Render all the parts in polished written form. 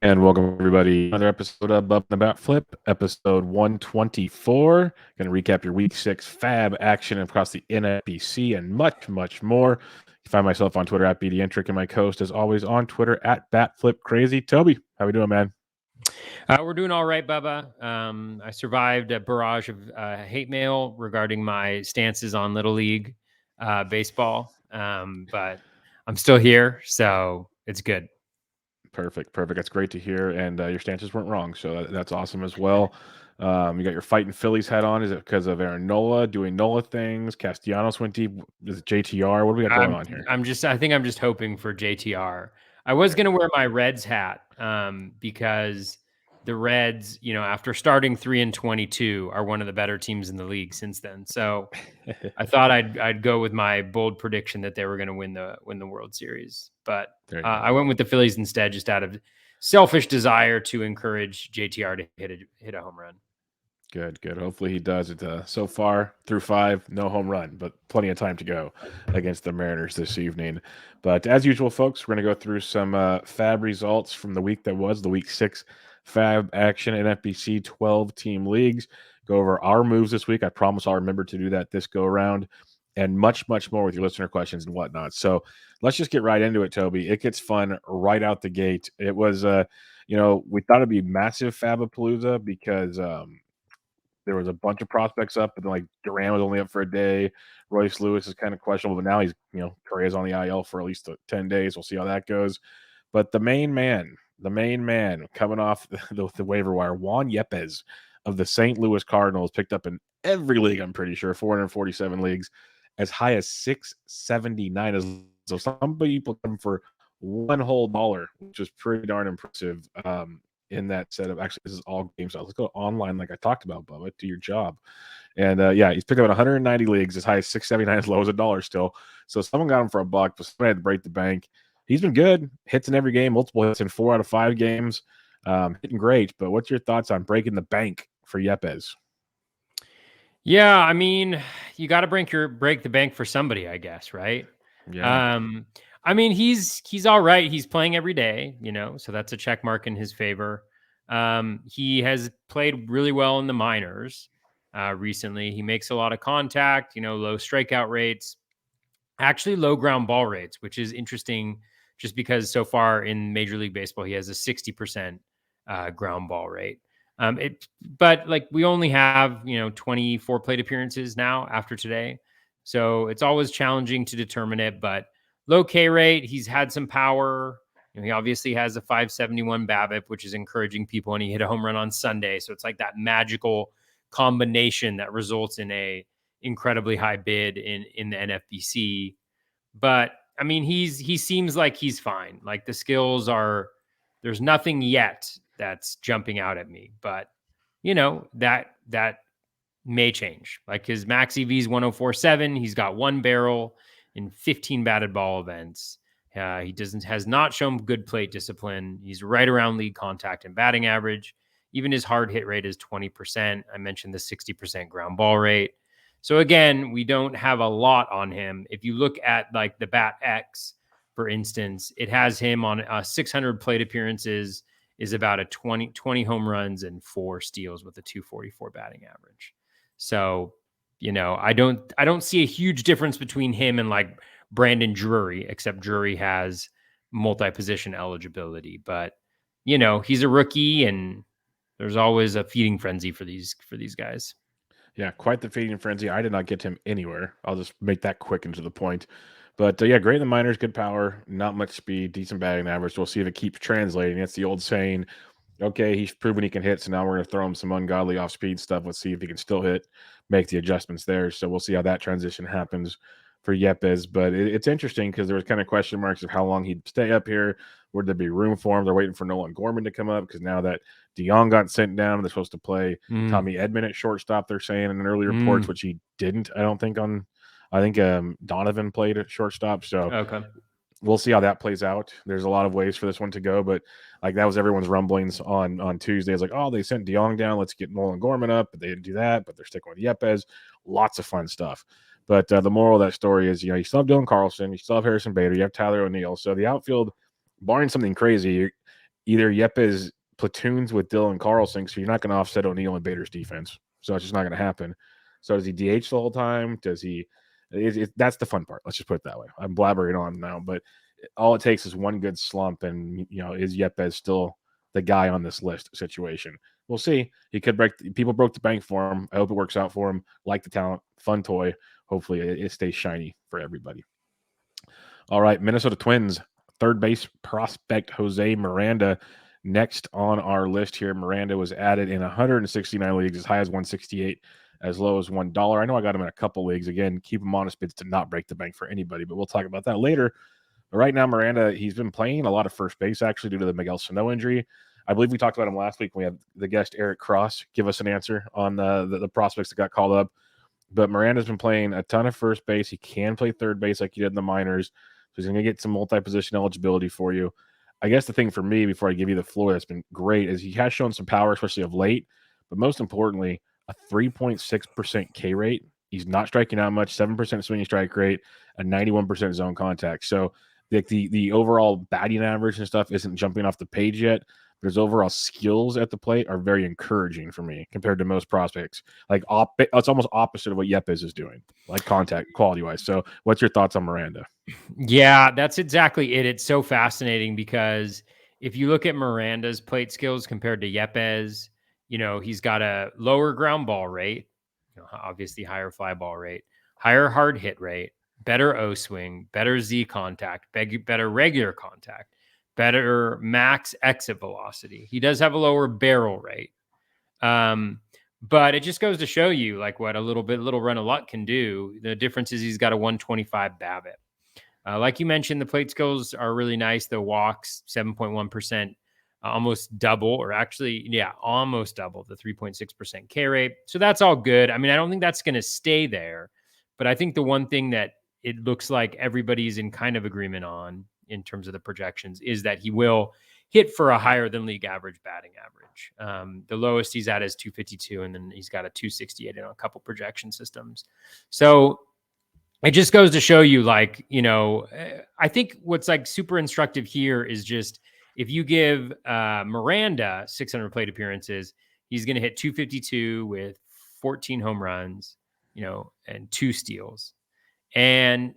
And welcome everybody. Another episode of Bubba the BatFlip, episode 124. Going to recap your week 6 FAAB action across the NFBC and much, much more. You find myself on Twitter at BDentric and my co-host as always on Twitter at BatFlipCrazy. Toby, how we doing, man? We're doing all right, Bubba. I survived a barrage of hate mail regarding my stances on Little League baseball, but I'm still here, so it's good. Perfect. That's great to hear. And your stances weren't wrong, so that's awesome as well. You got your fighting Phillies hat on. Is it because of Aaron Nola doing Nola things? Castellanos went deep. Is it JTR? What do we got going on here? I think I'm just hoping for JTR. I was going to wear my Reds hat because the Reds, after starting 3-22, are one of the better teams in the league since then. So I thought I'd go with my bold prediction that they were going to win the World Series, but I went with the Phillies instead, just out of selfish desire to encourage JTR to hit a home run. Good. Hopefully he does it. So far through 5, no home run, but plenty of time to go against the Mariners this evening. But as usual, folks, we're going to go through some FAAB results from the week that was, the week 6 FAAB action in FBC 12-team leagues. Go over our moves this week. I promise I'll remember to do that this go around, and much, much more with your listener questions and whatnot. So let's just get right into it, Toby. It gets fun right out the gate. It was, we thought it'd be massive Fabapalooza because there was a bunch of prospects up, but then like Duran was only up for a day. Royce Lewis is kind of questionable, but now he's, Correa's on the IL for at least 10 days. We'll see how that goes. But the main man coming off the waiver wire, Juan Yepez of the St. Louis Cardinals, picked up in every league, I'm pretty sure, 447 leagues, as high as 679. So some people come for one whole dollar, which is pretty darn impressive. In that setup. Actually, this is all game styles. Let's go online, like I talked about, Bubba. Do your job. And he's picked up 190 leagues, as high as 679, as low as $1 still. So someone got him for $1, but someone had to break the bank. He's been good. Hits in every game, multiple hits in 4 out of 5 games. Hitting great. But what's your thoughts on breaking the bank for Yepez? Yeah, I mean, you got to break the bank for somebody, I guess, right? Yeah. I mean, he's all right. He's playing every day, so that's a check mark in his favor. He has played really well in the minors recently. He makes a lot of contact, low strikeout rates, actually low ground ball rates, which is interesting just because so far in Major League Baseball, he has a 60% ground ball rate. But like we only have, 24 plate appearances now after today. So it's always challenging to determine it, but low K rate, he's had some power. He obviously has a 571 BABIP, which is encouraging people, and he hit a home run on Sunday. So it's like that magical combination that results in a incredibly high bid in the NFBC. But I mean, he seems like he's fine. Like the skills there's nothing yet that's jumping out at me, but that may change. Like his max EV is 104.7. He's got 1 barrel in 15 batted ball events. He has not shown good plate discipline. He's right around league contact and batting average. Even his hard hit rate is 20%. I mentioned the 60% ground ball rate. So again, we don't have a lot on him. If you look at like the Bat X, for instance, it has him on 600 plate appearances, is about a 20 home runs and 4 steals with a 244 batting average. So, I don't see a huge difference between him and like Brandon Drury, except Drury has multi-position eligibility. But, he's a rookie and there's always a feeding frenzy for these guys. Yeah, quite the feeding frenzy. I did not get him anywhere. I'll just make that quick and to the point. But great in the minors, good power, not much speed, decent batting average. We'll see if it keeps translating. That's the old saying. Okay, he's proven he can hit, so now we're going to throw him some ungodly off-speed stuff. Let's see if he can still hit, make the adjustments there. So we'll see how that transition happens for Yepez. But it's interesting because there was kind of question marks of how long he'd stay up here. Would there be room for him? They're waiting for Nolan Gorman to come up because now that DeYoung got sent down, they're supposed to play Tommy Edman at shortstop, they're saying in early reports, which he didn't, I don't think, I think Donovan played at shortstop. So okay. We'll see how that plays out. There's a lot of ways for this one to go, but like that was everyone's rumblings on Tuesday. It's like, oh, they sent DeYoung down. Let's get Nolan Gorman up. But they didn't do that, but they're sticking with Yepez. Lots of fun stuff. But the moral of that story is, you still have Dylan Carlson. You still have Harrison Bader. You have Tyler O'Neill. So the outfield, barring something crazy, either Yepes platoons with Dylan Carlson, so you're not going to offset O'Neal and Bader's defense. So it's just not going to happen. So does he DH the whole time? Does he? That's the fun part. Let's just put it that way. I'm blabbering on now, but all it takes is one good slump, and is Yepes still the guy on this list situation? We'll see. He could break. People broke the bank for him. I hope it works out for him. Like the talent, fun toy. Hopefully, it stays shiny for everybody. All right, Minnesota Twins third base prospect Jose Miranda. Next on our list here, Miranda was added in 169 leagues, as high as 168, as low as $1. I know I got him in a couple leagues. Again, keep him honest bids to not break the bank for anybody, but we'll talk about that later. But right now, Miranda, he's been playing a lot of first base, actually, due to the Miguel Sano injury. I believe we talked about him last week. We had the guest Eric Cross give us an answer on the prospects that got called up. But Miranda's been playing a ton of first base. He can play third base like he did in the minors. So he's going to get some multi-position eligibility for you. I guess the thing for me, before I give you the floor, that's been great, is he has shown some power, especially of late. But most importantly, a 3.6% K rate. He's not striking out much, 7% swinging strike rate, a 91% zone contact. So the overall batting average and stuff isn't jumping off the page yet. But his overall skills at the plate are very encouraging for me compared to most prospects. Like it's almost opposite of what Yepes is doing, like contact quality wise. So, what's your thoughts on Miranda? Yeah, that's exactly it. It's so fascinating because if you look at Miranda's plate skills compared to Yepes, he's got a lower ground ball rate, obviously higher fly ball rate, higher hard hit rate, better O swing, better Z contact, better regular contact, better max exit velocity. He does have a lower barrel rate. But it just goes to show you like what a little run of luck can do. The difference is he's got a 125 BABIP. Like you mentioned, the plate skills are really nice. The walks, 7.1%, almost double, or actually, almost double the 3.6% K rate. So that's all good. I mean, I don't think that's going to stay there. But I think the one thing that it looks like everybody's in kind of agreement on in terms of the projections is that he will hit for a higher than league average batting average. The lowest he's at is 252, and then he's got a 268 in a couple projection systems. So it just goes to show you, like, I think what's like super instructive here is just if you give Miranda 600 plate appearances, he's going to hit 252 with 14 home runs, and 2 steals. And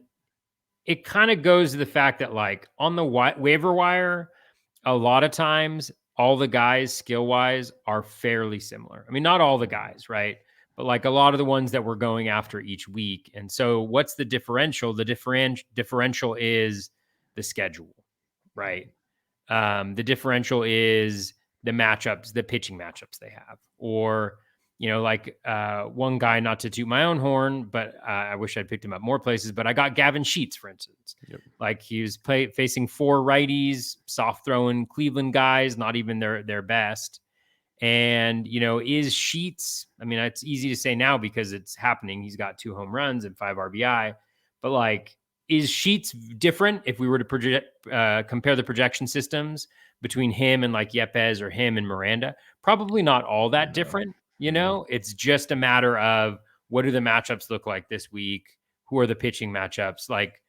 it kind of goes to the fact that, like, on the waiver wire, a lot of times all the guys skill wise are fairly similar. I mean, not all the guys, right? But like a lot of the ones that we're going after each week. And so what's the differential? The differential is the schedule, right? The differential is the matchups, the pitching matchups they have. Or, one guy, not to toot my own horn, but I wish I'd picked him up more places, but I got Gavin Sheets, for instance. Yep. Like he was facing 4 righties, soft throwing Cleveland guys, not even their best. And, is Sheets, I mean, it's easy to say now because it's happening. He's got 2 home runs and 5 RBI, but like, is Sheets different if we were to compare the projection systems between him and like Yepes or him and Miranda? Probably not all that different. It's just a matter of what do the matchups look like this week? Who are the pitching matchups like?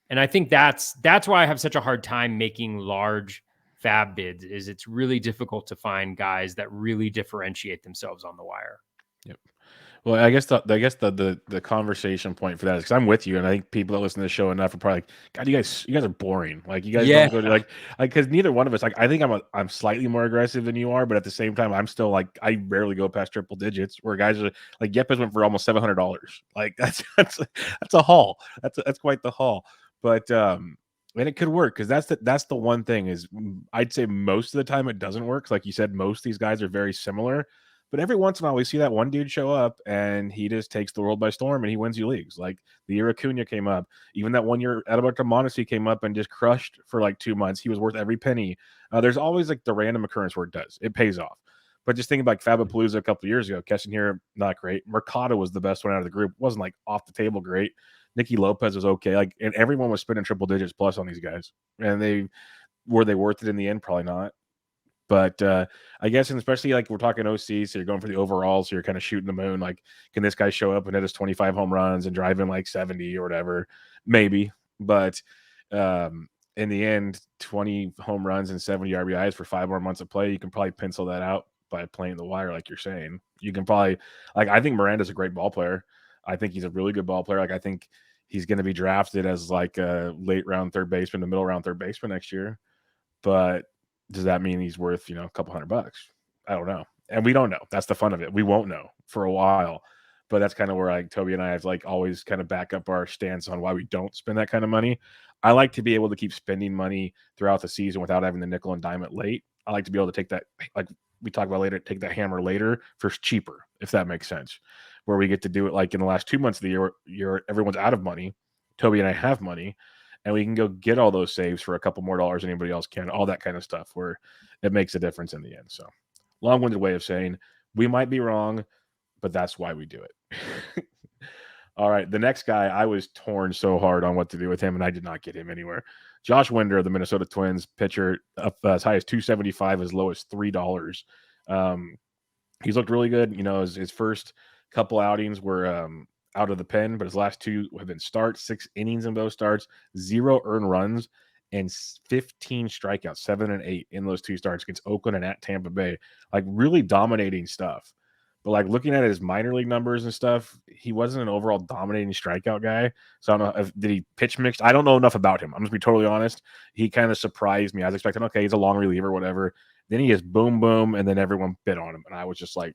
And I think that's why I have such a hard time making large FAAB bids. Is it's really difficult to find guys that really differentiate themselves on the wire. Yep. Well, I guess the conversation point for that is because I'm with you, and I think people that listen to the show enough are probably like, God, you guys are boring. Like you guys don't go to like because neither one of us, like, I think I'm slightly more aggressive than you are, but at the same time, I'm still like, I rarely go past triple digits. Where guys are like Yepes went for almost $700. Like that's a haul. That's quite the haul. But and it could work because that's the one thing is I'd say most of the time it doesn't work. Like you said, most of these guys are very similar. But every once in a while, we see that one dude show up and he just takes the world by storm and he wins you leagues. Like the year Acuna came up, even that one year Adalberto Mondesi came up and just crushed for like 2 months. He was worth every penny. There's always like the random occurrence where it pays off. But just think about like FAAB a couple of years ago, catching here, not great. Mercado was the best one out of the group. Wasn't like off the table great. Nicky Lopez was okay. Like, and everyone was spending triple digits plus on these guys. And were they worth it in the end? Probably not. But I guess, and especially like we're talking OC, so you're going for the overall, so you're kind of shooting the moon. Like, can this guy show up and hit his 25 home runs and drive in like 70 or whatever? Maybe. But in the end, 20 home runs and 70 RBIs for 5 more months of play, you can probably pencil that out by playing the wire, like you're saying. You can probably, like, I think Miranda's a great ball player. I think he's a really good ball player. Like, I think he's going to be drafted as like a late round third baseman, the middle round third baseman next year. But does that mean he's worth, a couple $100? I don't know. And we don't know. That's the fun of it. We won't know for a while. But that's kind of where like Toby and I have like always kind of back up our stance on why we don't spend that kind of money. I like to be able to keep spending money throughout the season without having the nickel and dime it late. I like to be able to take that, like we talk about later, take that hammer later for cheaper, if that makes sense. Where we get to do it like in the last 2 months of the year, everyone's out of money. Toby and I have money, and we can go get all those saves for a couple more dollars than anybody else can, all that kind of stuff where it makes a difference in the end. So long-winded way of saying we might be wrong, but that's why we do it. All right, the next guy, I was torn so hard on what to do with him, and I did not get him anywhere. Josh Winder of the Minnesota Twins, pitcher, up as high as $275, as low as $3. He's looked really good. His first couple outings were out of the pen, but his last 2 have been starts, 6 innings in those starts, 0 earned runs, and 15 strikeouts, 7 and 8 in those 2 starts against Oakland and at Tampa Bay. Like, really dominating stuff. But like looking at his minor league numbers and stuff, he wasn't an overall dominating strikeout guy. So I don't know did he pitch mixed? I don't know enough about him. I'm just be totally honest. He kind of surprised me. I was expecting, okay, he's a long reliever, whatever. Then he is boom, boom, and then everyone bit on him. And I was just like,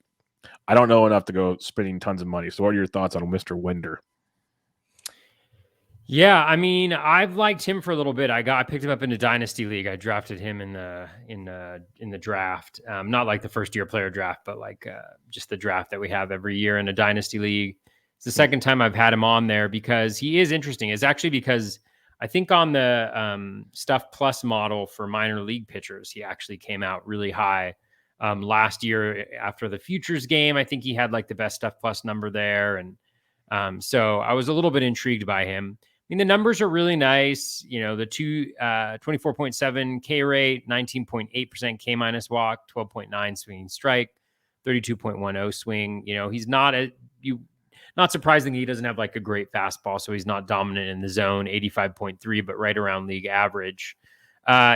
I don't know enough to go spending tons of money. So what are your thoughts on Mr. Winder? Yeah, I mean, I've liked him for a little bit. I picked him up in the dynasty league. I drafted him in the draft. Not like the first year player draft, but like just the draft that we have every year in a dynasty league. It's the second time I've had him on there because he is interesting. It's actually because I think on the Stuff Plus model for minor league pitchers, he actually came out really high. Last year after the Futures game, I think he had like the best Stuff Plus number there. And so I was a little bit intrigued by him. I mean, the numbers are really nice. The 24.7 K rate, 19.8% K minus walk, 12.9 swinging strike, 32.10 swing. He's not surprisingly, he doesn't have like a great fastball, so he's not dominant in the zone, 85.3, but right around league average.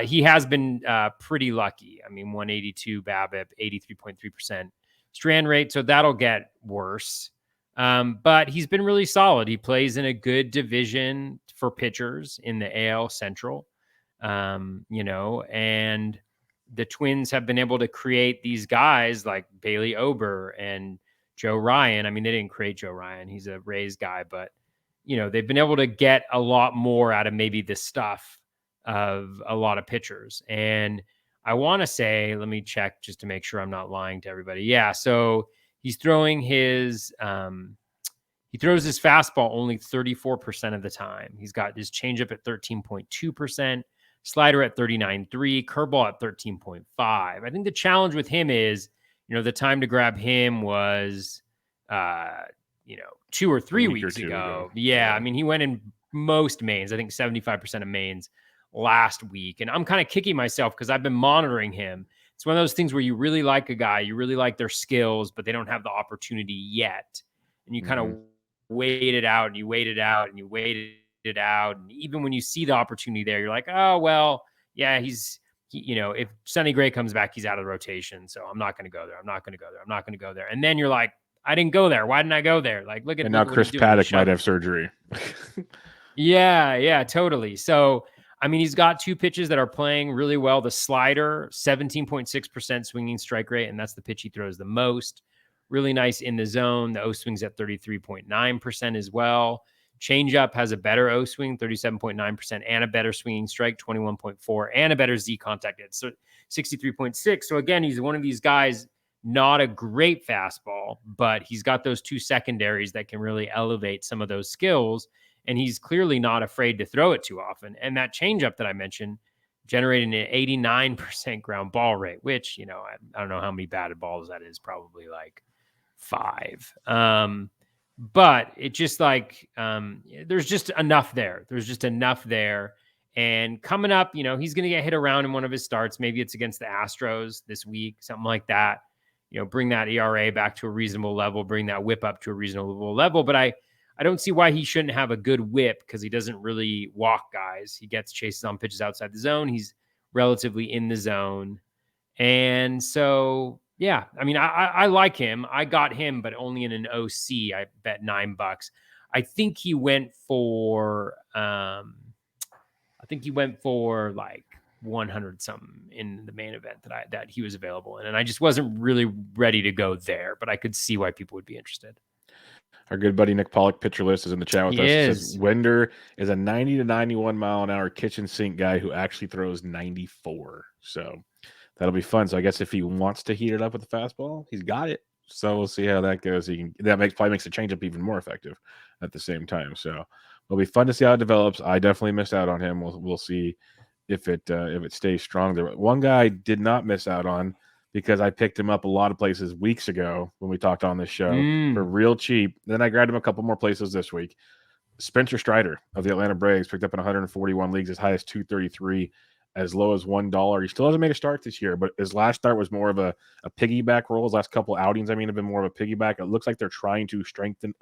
He has been pretty lucky. I mean, 182 BABIP, 83.3% strand rate, so that'll get worse. But he's been really solid. He plays in a good division for pitchers in the AL Central, and the Twins have been able to create these guys like Bailey Ober and Joe Ryan. I mean, they didn't create Joe Ryan. He's a Rays guy, but, they've been able to get a lot more out of maybe the stuff of a lot of pitchers. And I want to say, let me check just to make sure I'm not lying to everybody. Yeah. So he's throwing he throws his fastball only 34% of the time. He's got his changeup at 13.2%, slider at 39.3%, curveball at 13.5%. I think the challenge with him is, the time to grab him was, 2 or 3 weeks ago. Yeah. I mean, he went in most mains, I think 75% of mains last week. And I'm kind of kicking myself because I've been monitoring him. It's one of those things where you really like a guy, you really like their skills, but they don't have the opportunity yet. And you kind of wait it out and you wait it out and you wait it out. And even when you see the opportunity there, you're like, oh, well, yeah, if Sonny Gray comes back, he's out of the rotation. So I'm not going to go there. I'm not going to go there. I'm not going to go there. And then you're like, I didn't go there. Why didn't I go there? Like, look at, and now Chris Paddock might have surgery. Yeah, totally. So, I mean, he's got 2 pitches that are playing really well. The slider, 17.6% swinging strike rate, and that's the pitch he throws the most. Really nice in the zone. The O swing's at 33.9% as well. Changeup has a better O swing, 37.9%, and a better swinging strike, 21.4, and a better Z contact at 63.6. So again, he's one of these guys, not a great fastball, but he's got those 2 secondaries that can really elevate some of those skills. And he's clearly not afraid to throw it too often. And that changeup that I mentioned, generating an 89% ground ball rate, which, I don't know how many batted balls that is, probably like 5. But it just like, there's just enough there. There's just enough there. And coming up, he's going to get hit around in one of his starts. Maybe it's against the Astros this week, something like that. Bring that ERA back to a reasonable level, bring that whip up to a reasonable level. But I I don't see why he shouldn't have a good whip because he doesn't really walk guys. He gets chases on pitches outside the zone. He's relatively in the zone. And so, yeah, I mean, I like him. I got him, but only in an OC. I bet $9. I think he went for like 100 something in the main event that he was available in. And I just wasn't really ready to go there, but I could see why people would be interested. Our good buddy Nick Pollock, Pitcher List, is in the chat with us. He says Winder is a 90 to 91 mile an hour kitchen sink guy who actually throws 94. So that'll be fun. So I guess if he wants to heat it up with the fastball, he's got it. So we'll see how that goes. Probably makes the changeup even more effective at the same time. So it'll be fun to see how it develops. I definitely missed out on him. We'll see if it stays strong. There, one guy I did not miss out on because I picked him up a lot of places weeks ago when we talked on this show for real cheap. Then I grabbed him a couple more places this week. Spencer Strider of the Atlanta Braves picked up in 141 leagues, as high as 233, as low as $1. He still hasn't made a start this year, but his last start was more of a piggyback role. His last couple outings, have been more of a piggyback. It looks like they're trying to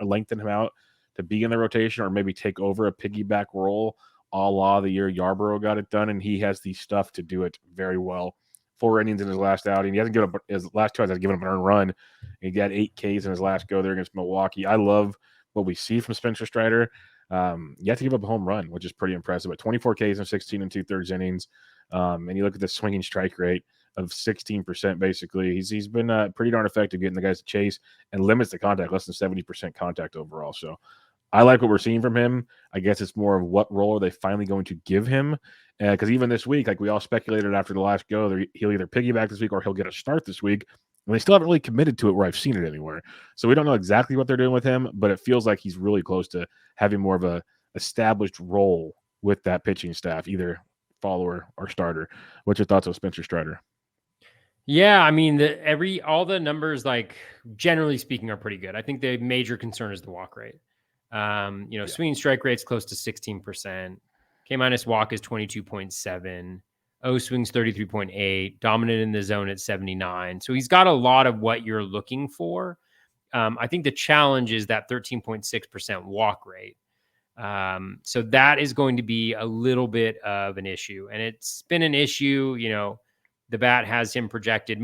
lengthen him out to be in the rotation or maybe take over a piggyback role, a la the year Yarbrough got it done, and he has the stuff to do it very well. 4 innings in his last outing. He hasn't given up his last 2 outs. Has given up an earned run. He got 8 Ks in his last go there against Milwaukee. I love what we see from Spencer Strider. You have to give up a home run, which is pretty impressive. But 24 Ks in 16 and 2/3 innings. And you look at the swinging strike rate of 16%. Basically, he's been pretty darn effective getting the guys to chase and limits the contact, less than 70% contact overall. So I like what we're seeing from him. I guess it's more of what role are they finally going to give him? Because even this week, like we all speculated after the last go, he'll either piggyback this week or he'll get a start this week. And they still haven't really committed to it where I've seen it anywhere. So we don't know exactly what they're doing with him, but it feels like he's really close to having more of a established role with that pitching staff, either follower or starter. What's your thoughts on Spencer Strider? Yeah, I mean, all the numbers, like generally speaking, are pretty good. I think the major concern is the walk rate. Swinging strike rate's close to 16%. K minus walk is 22.7. O swings 33.8. Dominant in the zone at 79. So he's got a lot of what you're looking for. I think the challenge is that 13.6% walk rate. So that is going to be a little bit of an issue. And it's been an issue, the bat has him projected.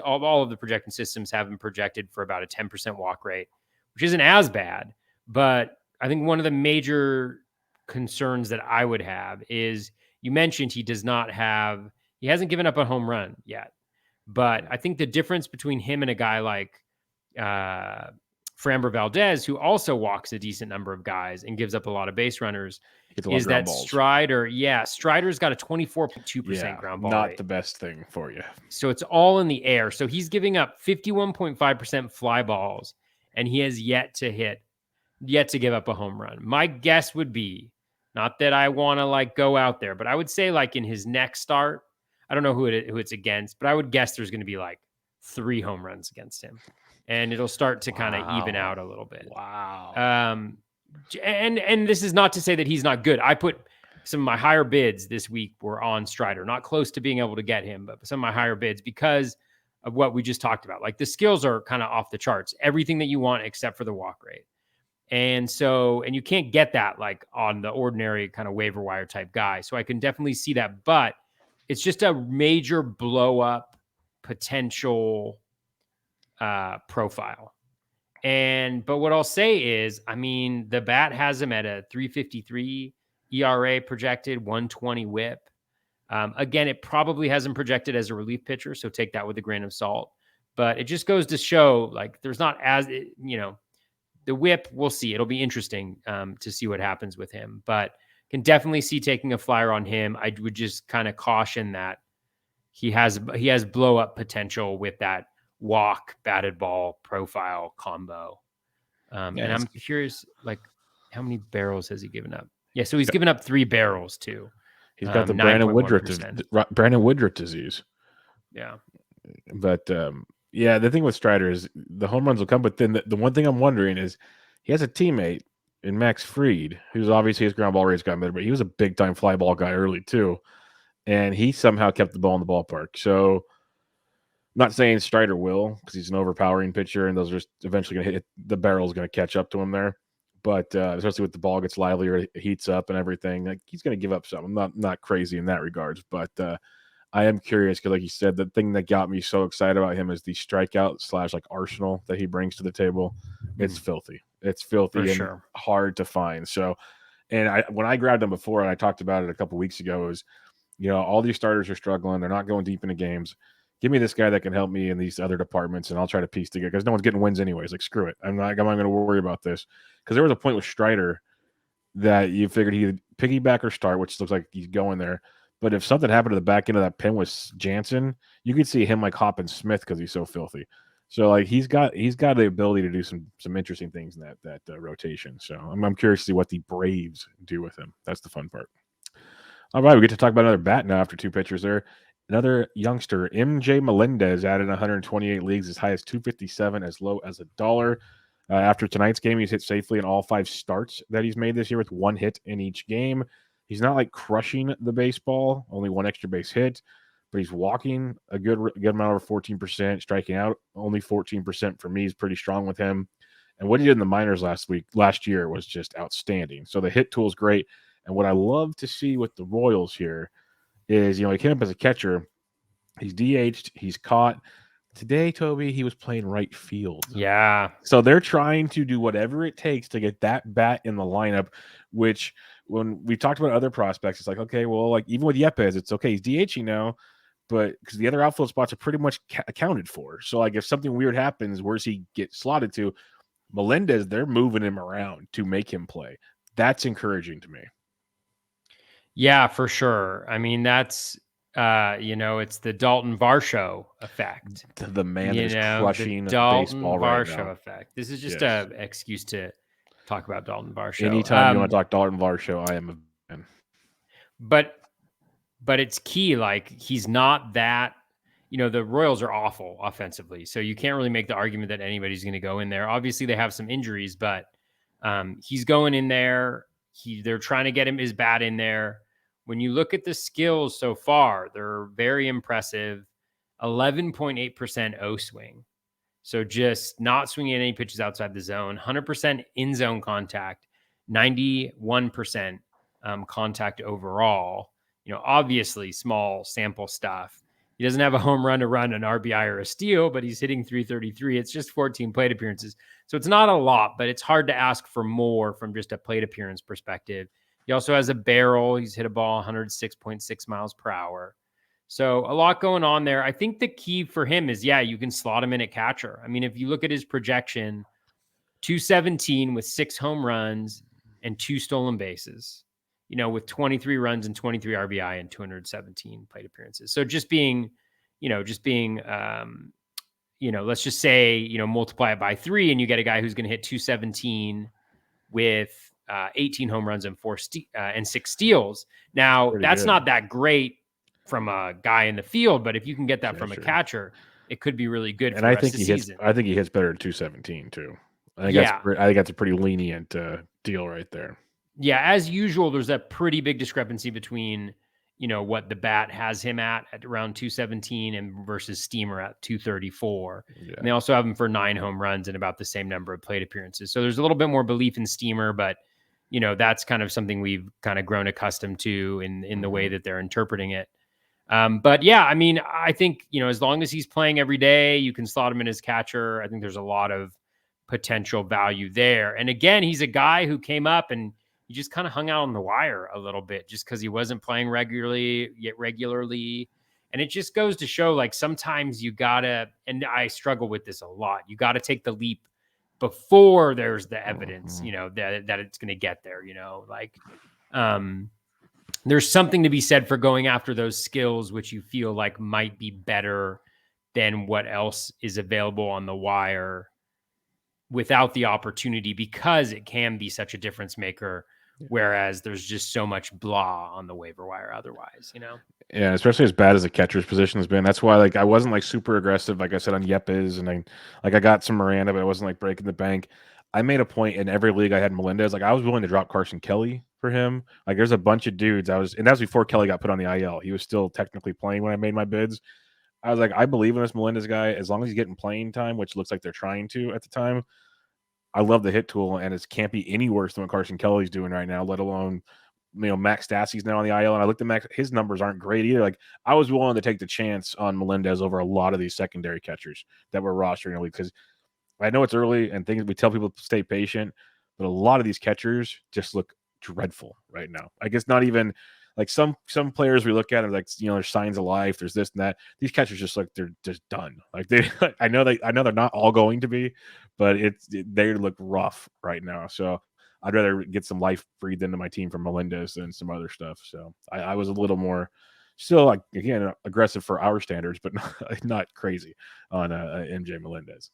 All of the projection systems have him projected for about a 10% walk rate, which isn't as bad. But I think one of the major concerns that I would have is you mentioned he hasn't given up a home run yet. But I think the difference between him and a guy like Framber Valdez, who also walks a decent number of guys and gives up a lot of base runners, is that Strider's got a 24.2% ground ball not rate. The best thing for you. So it's all in the air. So he's giving up 51.5% fly balls, and he has yet to give up a home run. My guess would be, not that I want to go out there, but I would say in his next start, I don't know who it's against, but I would guess there's going to be 3 home runs against him, and it'll start to kind of even out a little bit. Wow. And this is not to say that he's not good. I put some of my higher bids this week were on Strider, not close to being able to get him, but some of my higher bids because of what we just talked about. The skills are kind of off the charts, everything that you want except for the walk rate. And you can't get that on the ordinary kind of waiver wire type guy. So I can definitely see that, but it's just a major blow up potential profile. But what I'll say is, the bat has him at a 3.53 ERA projected, 120 whip. Again, it probably has him projected as a relief pitcher, so take that with a grain of salt. But it just goes to show, there's not the whip, we'll see. It'll be interesting to see what happens with him. But can definitely see taking a flyer on him. I would just kind of caution that he has blow up potential with that walk batted ball profile combo. And I'm curious, how many barrels has he given up? Yeah, so he's given up 3 barrels too. He's got the Brandon Woodruff disease. Yeah. But the thing with Strider is the home runs will come, but then the one thing I'm wondering is he has a teammate in Max Fried, who's obviously his ground ball rate's got better, but he was a big time fly ball guy early too. And he somehow kept the ball in the ballpark. So I'm not saying Strider will, because he's an overpowering pitcher and those are just eventually going to hit. The barrel's going to catch up to him there. but especially with the ball gets livelier, it heats up and everything. Like he's going to give up some. I'm not crazy in that regards, but I am curious because, like you said, the thing that got me so excited about him is the strikeout / like arsenal that he brings to the table. It's filthy. It's For filthy and sure. hard to find. So, and when I grabbed him before, and I talked about it a couple weeks ago, is all these starters are struggling. They're not going deep into games. Give me this guy that can help me in these other departments, and I'll try to piece together because no one's getting wins anyways. Like screw it, I'm not going to worry about this because there was a point with Strider that you figured he'd piggyback or start, which looks like he's going there. But if something happened to the back end of that pin with Jansen, you could see him like hopping Smith because he's so filthy. So like he's got the ability to do some interesting things in that rotation. So I'm curious to see what the Braves do with him. That's the fun part. All right, we get to talk about another bat now after two pitchers there. Another youngster, MJ Melendez, added 128 leagues, as high as 257, as low as $1. After tonight's game, he's hit safely in all 5 starts that he's made this year with 1 hit in each game. He's not like crushing the baseball, only 1 extra base hit, but he's walking a good amount, over 14%, striking out only 14% for me is pretty strong with him. And what he did in the minors last year was just outstanding. So the hit tool is great. And what I love to see with the Royals here is, he came up as a catcher. He's DH'd. He's caught. Today, Toby, he was playing right field. Yeah. So they're trying to do whatever it takes to get that bat in the lineup, which when we talked about other prospects, it's like, okay, well, like even with Yepes, it's okay. He's DHing now, but because the other outfield spots are pretty much accounted for. So like if something weird happens, where's he get slotted to? Melendez, they're moving him around to make him play. That's encouraging to me. Yeah, for sure. I mean, that's it's the Dalton Varsho effect. The man that is crushing the Dalton baseball right Varsho now. Effect. This is just an excuse to talk about Dalton Varsho. Anytime you want to talk Dalton Varsho, I am a fan. But it's key. Like he's not that. The Royals are awful offensively, so you can't really make the argument that anybody's going to go in there. Obviously, they have some injuries, but he's going in there. They're trying to get his bat in there. When you look at the skills so far, they're very impressive. 11.8% O swing. So just not swinging any pitches outside the zone. 100% in zone contact. 91% contact overall. Obviously small sample stuff. He doesn't have a home run, a run, an RBI, or a steal, but he's hitting 333. It's just 14 plate appearances. So it's not a lot, but it's hard to ask for more from just a plate appearance perspective. He also has a barrel. He's hit a ball 106.6 miles per hour. So a lot going on there. I think the key for him is, you can slot him in at catcher. I mean, if you look at his projection, 217 with 6 home runs and 2 stolen bases, with 23 runs and 23 RBI and 217 plate appearances. So just being, let's just say, multiply it by 3 and you get a guy who's going to hit 217 with 18 home runs and 6 steals. Now, Pretty that's good. not that great from a guy in the field, but if you can get that from a catcher, it could be really good for the rest of the season. I think he hits better than 217 too. I think that's a pretty lenient deal right there. Yeah, as usual, there's a pretty big discrepancy between, what the bat has him at around 217 and versus Steamer at 234. Yeah. And they also have him for 9 home runs and about the same number of plate appearances. So there's a little bit more belief in Steamer, but that's kind of something we've kind of grown accustomed to in the way that they're interpreting it. But yeah, I mean, I think, as long as he's playing every day, you can slot him in as catcher. I think there's a lot of potential value there. And again, he's a guy who came up and he just kind of hung out on the wire a little bit just because he wasn't playing regularly. And it just goes to show, like, sometimes you gotta, and I struggle with this a lot, you gotta take the leap before there's the evidence, that it's going to get there, there's something to be said for going after those skills, which you feel like might be better than what else is available on the wire without the opportunity, because it can be such a difference maker. Whereas there's just so much blah on the waiver wire otherwise, Yeah, especially as bad as the catcher's position has been. That's why, like, I wasn't like super aggressive, like I said, on Yepes, and I got some Miranda, but I wasn't like breaking the bank. I made a point in every league I had Melendez. Like, I was willing to drop Carson Kelly for him. Like, there's a bunch of dudes and that was before Kelly got put on the IL. He was still technically playing when I made my bids. I was like, I believe in this Melendez guy as long as he's getting playing time, which looks like they're trying to at the time. I love the hit tool, and it can't be any worse than what Carson Kelly's doing right now, let alone Max Stassi's now on the IL. And I looked at Max, his numbers aren't great either. Like, I was willing to take the chance on Melendez over a lot of these secondary catchers that were rostered in the league, because I know it's early and things, we tell people to stay patient, but a lot of these catchers just look dreadful right now. I guess not even like some players we look at and like, there's signs of life, there's this and that. These catchers just look, they're just done. Like I know they're not all going to be, but they look rough right now. So I'd rather get some life breathed into my team from Melendez than some other stuff. So I was a little more still, like, again, aggressive for our standards, but not crazy on MJ Melendez.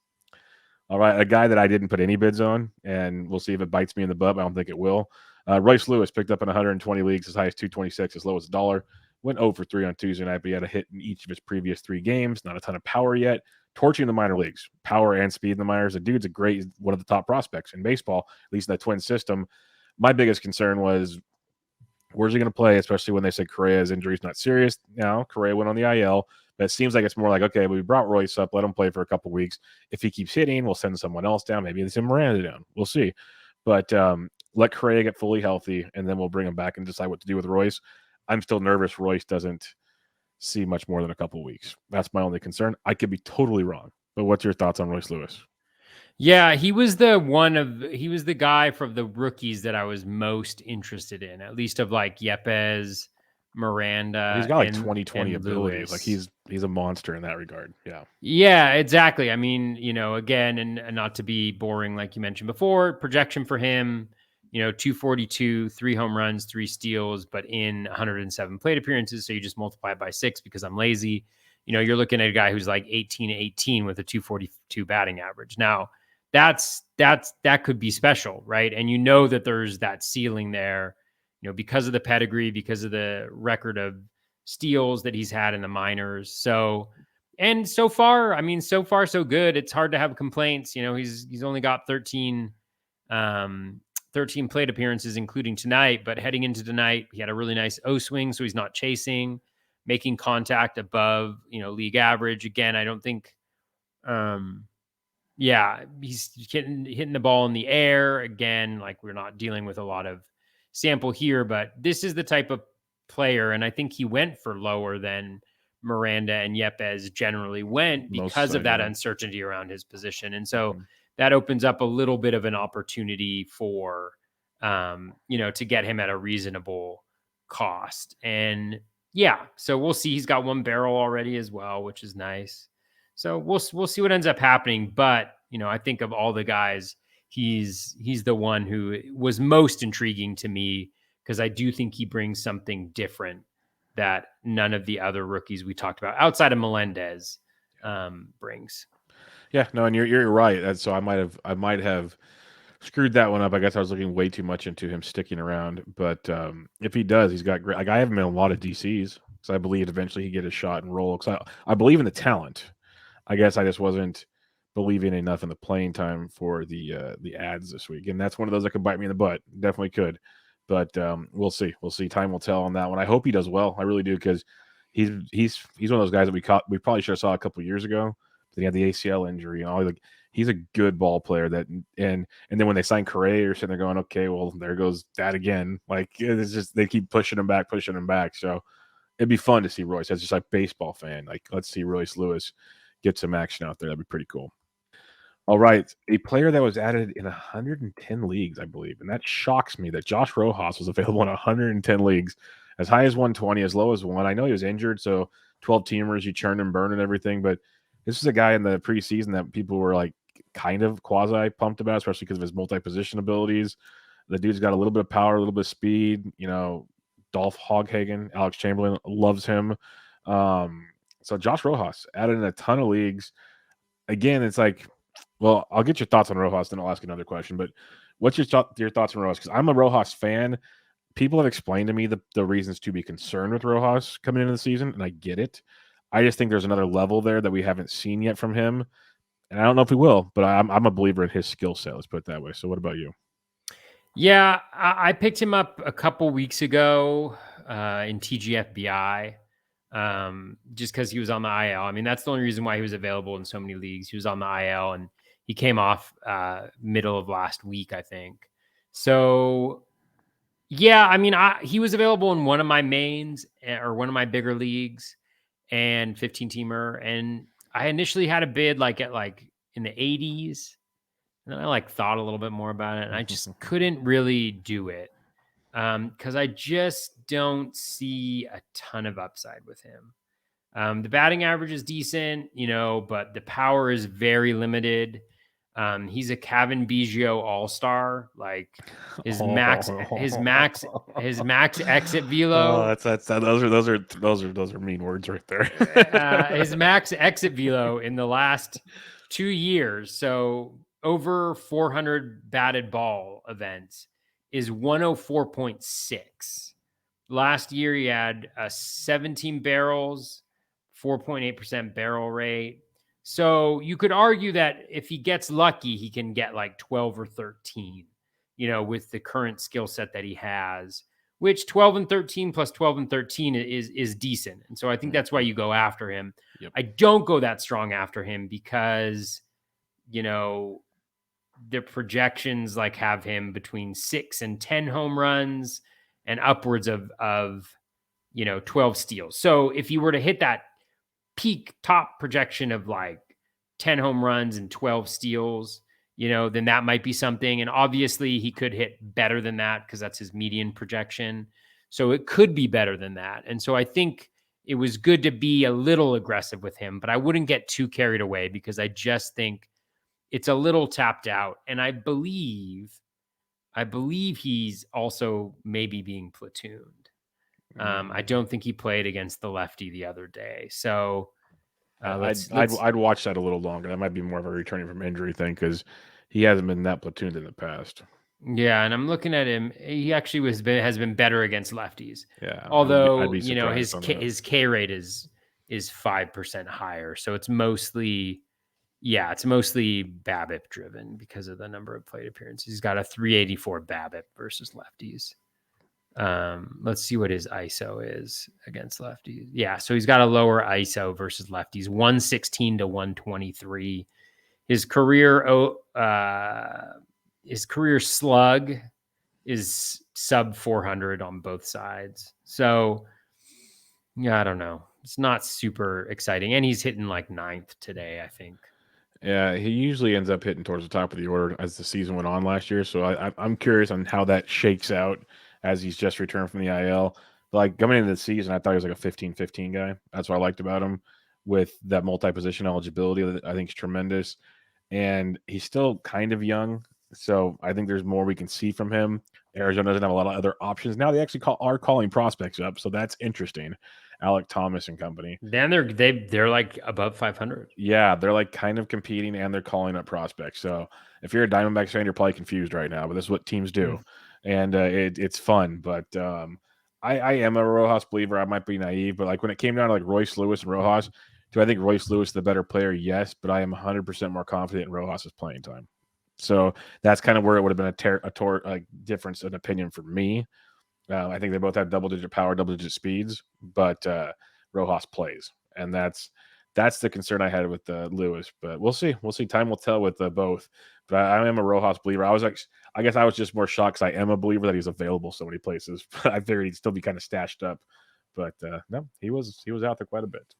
All right, a guy that I didn't put any bids on, and we'll see if it bites me in the butt. I don't think it will. Royce Lewis picked up in 120 leagues, as high as 226, as low as $1. Went 0 for 3 on Tuesday night, but he had a hit in each of his previous 3 games. Not a ton of power yet. Torching the minor leagues, power and speed in the minors. The dude's one of the top prospects in baseball, at least in the Twin system. My biggest concern was, where's he going to play, especially when they said Correa's injury is not serious. Now, Correa went on the IL, but it seems like it's more like, okay, we brought Royce up, let him play for a couple weeks. If he keeps hitting, we'll send someone else down. Maybe they send Miranda down. We'll see. But let Correa get fully healthy, and then we'll bring him back and decide what to do with Royce. I'm still nervous Royce doesn't see much more than a couple weeks. That's my only concern. I could be totally wrong. But what's your thoughts on Royce Lewis? Yeah, he was the guy from the rookies that I was most interested in, at least of like Yepes, Miranda, He's got like and 2020 abilities. Like, Lewis. he's a monster in that regard. Yeah. Yeah, exactly. I mean, again, and not to be boring, like you mentioned before, projection for him, 242, 3 home runs, 3 steals, but in 107 plate appearances. So you just multiply it by 6 because I'm lazy. You're looking at a guy who's like 18-18 with a 242 batting average. Now, that could be special, right? And that there's that ceiling there, because of the pedigree, because of the record of steals that he's had in the minors. And so far, so far so good. It's hard to have complaints. He's only got 13 plate appearances, including tonight. But heading into tonight, he had a really nice O swing, so he's not chasing, making contact above league average. Again, I don't think he's hitting the ball in the air. Again, like, we're not dealing with a lot of sample here, but this is the type of player, and I think he went for lower than Miranda and Yepes generally went because of that uncertainty around his position. And so that opens up a little bit of an opportunity for, to get him at a reasonable cost. And so we'll see. He's got 1 barrel already as well, which is nice. So we'll see what ends up happening. But, I think of all the guys, he's the one who was most intriguing to me, because I do think he brings something different that none of the other rookies we talked about outside of Melendez brings. Yeah, no, and you're right. So I might have screwed that one up. I guess I was looking way too much into him sticking around. But if he does, he's got great. Like, I have him in a lot of DCs, so I believe eventually he get a shot and roll. Because I believe in the talent. I guess I just wasn't believing enough in the playing time for the ads this week, and that's one of those that could bite me in the butt. Definitely could. But we'll see. We'll see. Time will tell on that one. I hope he does well. I really do, because he's one of those guys that we probably should have saw a couple years ago. Then he had the ACL injury and all. Like, he's a good ball player. And then when they sign Correa, you're sitting there going, okay, well, there goes that again. Like, it's just, they keep pushing him back. So it'd be fun to see Royce as just like baseball fan. Like, let's see Royce Lewis get some action out there. That'd be pretty cool. All right, a player that was added in 110 leagues, I believe, and that shocks me that Josh Rojas was available in 110 leagues, as high as 120, as low as 1. I know he was injured, so 12 teamers, you churn and burn and everything, but this is a guy in the preseason that people were like kind of quasi pumped about, especially because of his multi-position abilities. The dude's got a little bit of power, a little bit of speed. Dolph Hoghagen, Alex Chamberlain loves him. So Josh Rojas added in a ton of leagues. Again, it's like, well, I'll get your thoughts on Rojas, then I'll ask another question. But what's your thoughts on Rojas? Because I'm a Rojas fan. People have explained to me the reasons to be concerned with Rojas coming into the season, and I get it. I just think there's another level there that we haven't seen yet from him, and I don't know if we will. But I'm a believer in his skill set. Let's put it that way. So, what about you? Yeah, I picked him up a couple weeks ago in TGFBI, just because he was on the IL. I mean, that's the only reason why he was available in so many leagues. He was on the IL, and He came off middle of last week, I think. So yeah, I mean, he was available in one of my mains or one of my bigger leagues and 15-teamer, and I initially had a bid like at like in the 80s, and then I like thought a little bit more about it, and I just couldn't really do it because I just don't see a ton of upside with him. The batting average is decent, but the power is very limited. He's a Kevin Biggio all-star. Like his max exit velo. Those are mean words right there. His max exit velo in the last 2 years, so over 400 batted ball events, is 104.6. Last year he had 17 barrels, 4.8% barrel rate. So you could argue that if he gets lucky, he can get like 12 or 13, with the current skill set that he has, which 12 and 13 plus 12 and 13 is decent. And so I think that's why you go after him. Yep. I don't go that strong after him because, the projections like have him between 6 and 10 home runs and upwards of 12 steals. So if you were to hit that peak top projection of like 10 home runs and 12 steals, then that might be something. And obviously he could hit better than that because that's his median projection. So it could be better than that. And so I think it was good to be a little aggressive with him, but I wouldn't get too carried away because I just think it's a little tapped out. And I believe he's also maybe being platooned. I don't think he played against the lefty the other day. So I'd watch that a little longer. That might be more of a returning from injury thing because he hasn't been that platooned in the past. Yeah, and I'm looking at him. He actually has been better against lefties. Yeah, although I'd be his K rate is 5% higher. So it's mostly BABIP driven because of the number of plate appearances. He's got a 384 BABIP versus lefties. Let's see what his ISO is against lefties. Yeah, so he's got a lower ISO versus lefties, 116 to 123. His career slug is sub 400 on both sides. So yeah, I don't know. It's not super exciting, and he's hitting like 9th today, I think. Yeah, he usually ends up hitting towards the top of the order as the season went on last year. So I'm curious on how that shakes out as he's just returned from the IL. Like coming into the season, I thought he was like a 15-15 guy. That's what I liked about him with that multi-position eligibility that I think is tremendous. And he's still kind of young. So I think there's more we can see from him. Arizona doesn't have a lot of other options. Now they actually are calling prospects up. So that's interesting. Alec Thomas and company. Then they're like above 500. Yeah, they're like kind of competing and they're calling up prospects. So if you're a Diamondbacks fan, you're probably confused right now, but this is what teams do, and it's fun. But I am a Rojas believer. I might be naive, but like when it came down to like Royce Lewis and Rojas, do I think Royce Lewis is the better player? Yes, but I am 100% more confident in Rojas' playing time. So that's kind of where it would have been a difference in opinion for me. I think they both have double-digit power, double-digit speeds, but Rojas plays, and that's the concern I had with Lewis. But we'll see. We'll see. Time will tell with both. But I am a Rojas believer. I guess I was just more shocked because I am a believer that he's available so many places. But I figured he'd still be kind of stashed up. But no, he was out there quite a bit.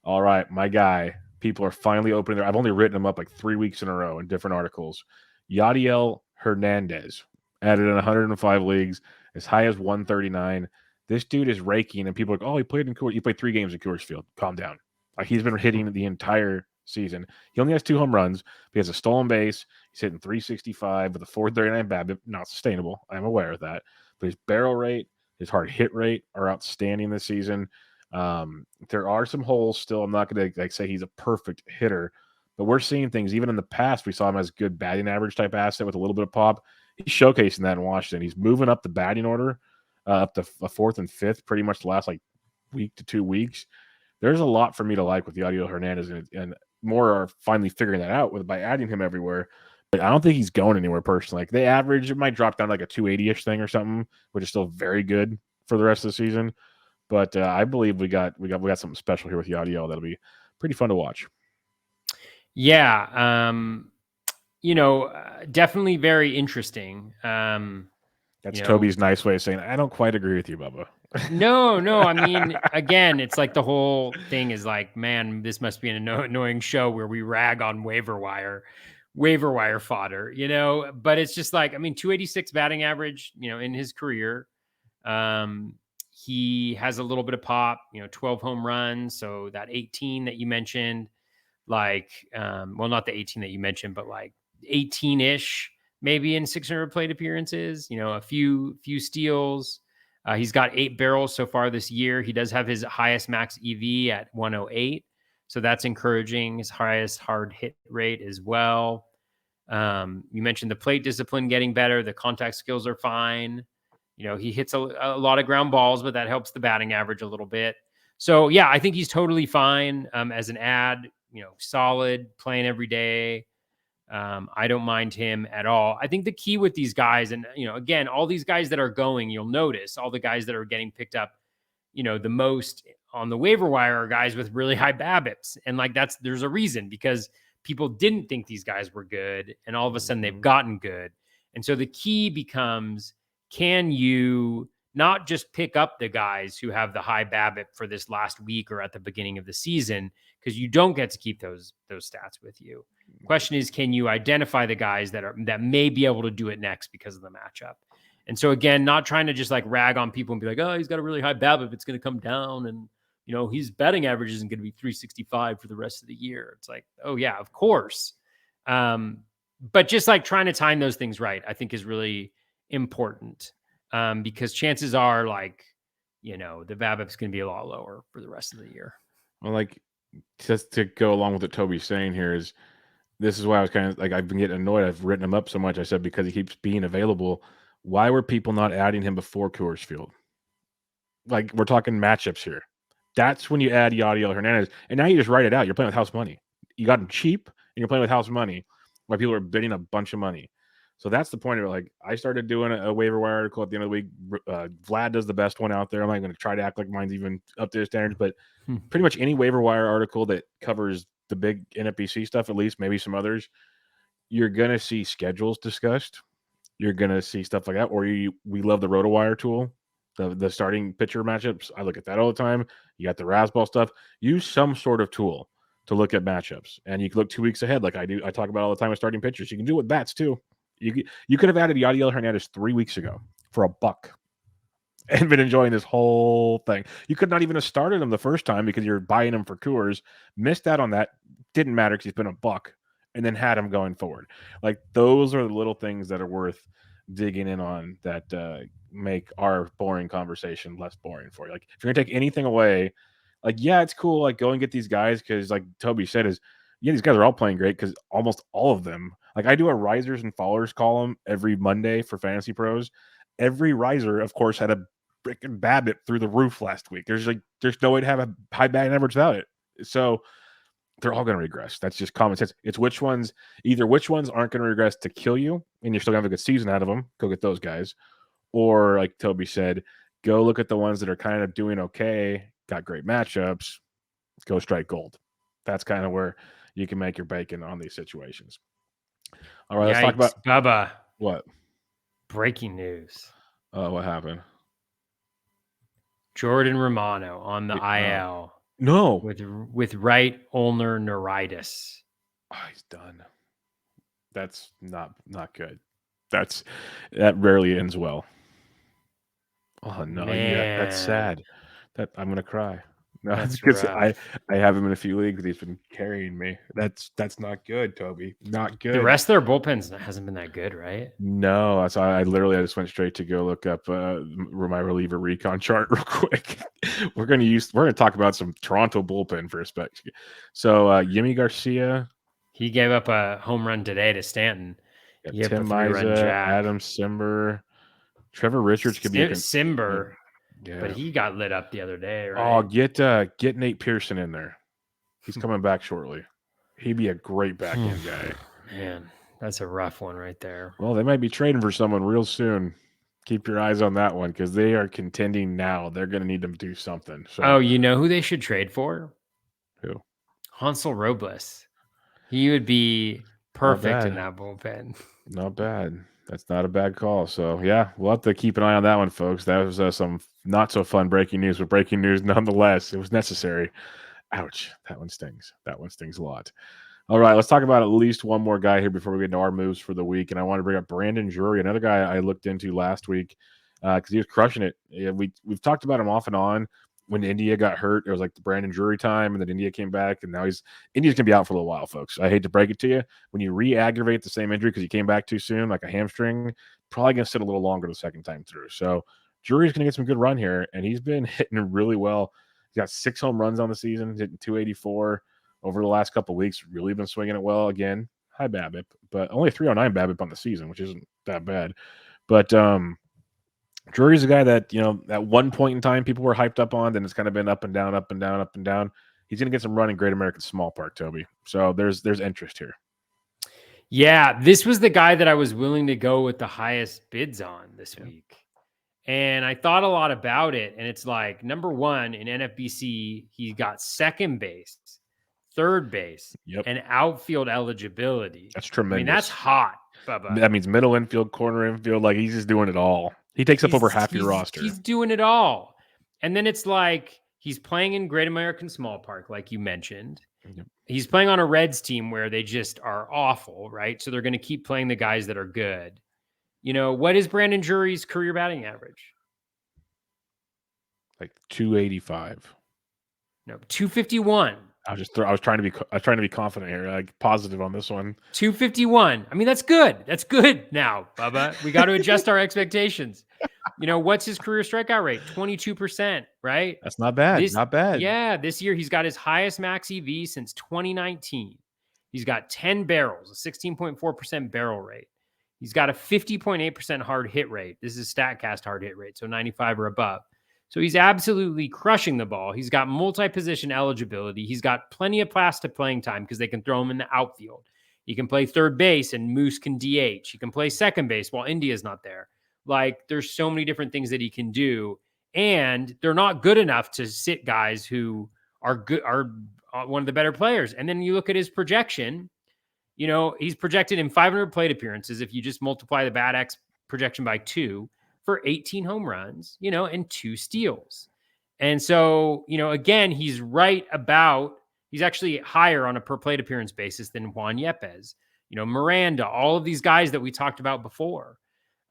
All right, my guy. People are finally opening their. I've only written him up like 3 weeks in a row in different articles. Yadiel Hernandez added in 105 leagues, as high as 139. This dude is raking, and people are like, oh, he played 3 games in Coors Field. Calm down. Like he's been hitting the entire season. He only has 2 home runs. He has a stolen base. He's hitting 365 with a 439 BABIP. Not sustainable. I'm aware of that. But his barrel rate, his hard hit rate are outstanding this season. There are some holes still. I'm not going to say he's a perfect hitter, but we're seeing things. Even in the past, we saw him as a good batting average type asset with a little bit of pop. He's showcasing that in Washington. He's moving up the batting order up to a 4th and 5th pretty much the last like week to 2 weeks. There's a lot for me to like with Yadiel Hernandez, and more are finally figuring that out by adding him everywhere. But I don't think he's going anywhere personally. Like they average, it might drop down like a 280-ish thing or something, which is still very good for the rest of the season. But I believe we got something special here with Yadiel that'll be pretty fun to watch. Yeah. definitely very interesting. That's Toby's nice way of saying, I don't quite agree with you, Bubba. No. I mean, again, it's like the whole thing is like, man, this must be an annoying show where we rag on waiver wire fodder, But it's just like, I mean, 286 batting average, in his career. He has a little bit of pop, 12 home runs. So that 18 that you mentioned, like, well, not the 18 that you mentioned, but like 18-ish, maybe in 600 plate appearances, a few steals. He's got 8 barrels so far this year. He does have his highest max EV at 108. So that's encouraging. His highest hard hit rate as well. You mentioned the plate discipline getting better. The contact skills are fine. He hits a lot of ground balls, but that helps the batting average a little bit. So, yeah, I think he's totally fine as an ad, solid, playing every day. I don't mind him at all. I think the key with these guys, and, again, all these guys that are going, you'll notice all the guys that are getting picked up, the most on the waiver wire are guys with really high BABIPs. And like, there's a reason, because people didn't think these guys were good. And all of a sudden they've gotten good. And so the key becomes, can you not just pick up the guys who have the high BABIP for this last week or at the beginning of the season, because you don't get to keep those stats with you. Question is, can you identify the guys that may be able to do it next because of the matchup? And so, again, not trying to just like rag on people and be like, oh, he's got a really high BABIP, it's going to come down, and his batting average isn't going to be 365 for the rest of the year. It's like, oh yeah, of course. But just like trying to time those things right, I think is really important, because chances are, like, the BABIP's going to be a lot lower for the rest of the year. Well, like, just to go along with what Toby's saying here is, this is why I was kind of like, I've been getting annoyed. I've written him up so much. I said, because he keeps being available. Why were people not adding him before Coors Field? Like, we're talking matchups here. That's when you add Yadiel Hernandez. And now you just write it out. You're playing with house money. You got him cheap, and you're playing with house money, why people are bidding a bunch of money. So that's the point of it. Like, I started doing a waiver wire article at the end of the week. Vlad does the best one out there. I'm not going to try to act like mine's even up to his standards, but pretty much any waiver wire article that covers the big NFBC stuff, at least, maybe some others, you're going to see schedules discussed. You're going to see stuff like that. Or we love the RotoWire tool, the starting pitcher matchups. I look at that all the time. You got the Razzball stuff. Use some sort of tool to look at matchups. And you can look 2 weeks ahead like I do. I talk about all the time with starting pitchers. You can do it with bats too. You could have added Yadiel Hernandez 3 weeks ago for $1 and been enjoying this whole thing. You could not even have started him the first time because you're buying him for Coors. Missed out on that. Didn't matter because he's been $1, and then had him going forward. Like, those are the little things that are worth digging in on that make our boring conversation less boring for you. Like, if you're gonna take anything away, like, yeah, it's cool. Like, go and get these guys because, like Toby said, these guys are all playing great because almost all of them. Like, I do a risers and fallers column every Monday for Fantasy Pros. Every riser, of course, had a freaking BABIP through the roof last week. There's no way to have a high batting average without it. So they're all going to regress. That's just common sense. It's which ones aren't going to regress to kill you, and you're still going to have a good season out of them. Go get those guys. Or, like Toby said, go look at the ones that are kind of doing okay, got great matchups, go strike gold. That's kind of where you can make your bacon on these situations. All right, let's talk about Bubba. What? Breaking news. What happened? Jordan Romano on the IL. No. With right ulnar neuritis. Oh, he's done. That's not good. That rarely ends well. Oh no, Man. Yeah, that's sad. I'm gonna cry. No, That's because rough. I have him in a few leagues. He's been carrying me. That's not good, Toby. Not good. The rest of their bullpens hasn't been that good, right? No, so I just went straight to go look up my reliever recon chart real quick. We're gonna talk about some Toronto bullpen for a spec. So Yimi Garcia, he gave up a home run today to Stanton. Tim Miza, Adam Simber, Trevor Richards could be Simber, yeah, but he got lit up the other day, right? Oh, get Nate Pearson in there. He's coming back shortly. He'd be a great back end guy. Man, that's a rough one right there. Well, they might be trading for someone real soon. Keep your eyes on that one because they are contending now. They're going to need them to do something. So, you know who they should trade for? Who? Hansel Robles. He would be perfect in that bullpen. Not bad. That's not a bad call. So, yeah, we'll have to keep an eye on that one, folks. That was some not so fun breaking news, but breaking news nonetheless. It was necessary. Ouch. That one stings. That one stings a lot. All right, let's talk about at least one more guy here before we get into our moves for the week. And I want to bring up Brandon Drury, another guy I looked into last week because he was crushing it. Yeah, we've talked about him off and on. When India got hurt, it was like the Brandon Drury time, and then India came back, and now India's gonna be out for a little while, folks. I hate to break it to you. When you re-aggravate the same injury because you came back too soon, like a hamstring, probably gonna sit a little longer the second time through. So Drury's gonna get some good run here, and he's been hitting really well. He's got 6 home runs on the season, hitting 284 over the last couple of weeks. Really been swinging it well again. High BABIP, but only 309 BABIP on the season, which isn't that bad. But Drury's a guy that, at one point in time people were hyped up on, then it's kind of been up and down, up and down, up and down. He's going to get some run in Great American Small Park, Toby. So there's interest here. Yeah, this was the guy that I was willing to go with the highest bids on this week. And I thought a lot about it. And it's like, number one, in NFBC, he got second base, third base, and outfield eligibility. That's tremendous. I mean, that's hot, Bubba. That means middle infield, corner infield. Like, he's just doing it all. He takes up over half your roster. He's doing it all. And then it's like he's playing in Great American Small Park, like you mentioned. Yep. He's playing on a Reds team where they just are awful, right? So they're going to keep playing the guys that are good. What is Brandon Drury's career batting average? Like 285. No, 251. I was trying to be confident here, like positive on this one. 251. I mean, that's good. That's good now, Bubba. We got to adjust our expectations. What's his career strikeout rate? 22%, right? That's not bad. Not bad. Yeah, this year he's got his highest max EV since 2019. He's got 10 barrels, a 16.4% barrel rate. He's got a 50.8% hard hit rate. This is StatCast hard hit rate, so 95 or above. So he's absolutely crushing the ball. He's got multi-position eligibility. He's got plenty of plastic playing time because they can throw him in the outfield. He can play third base and Moose can DH. He can play second base while India's not there. Like, there's so many different things that he can do. And they're not good enough to sit guys who are good, are one of the better players. And then you look at his projection, he's projected in 500 plate appearances. If you just multiply the bat X projection by 2, for 18 home runs, and 2 steals. And so, again, he's actually higher on a per plate appearance basis than Juan Yepes, Miranda, all of these guys that we talked about before.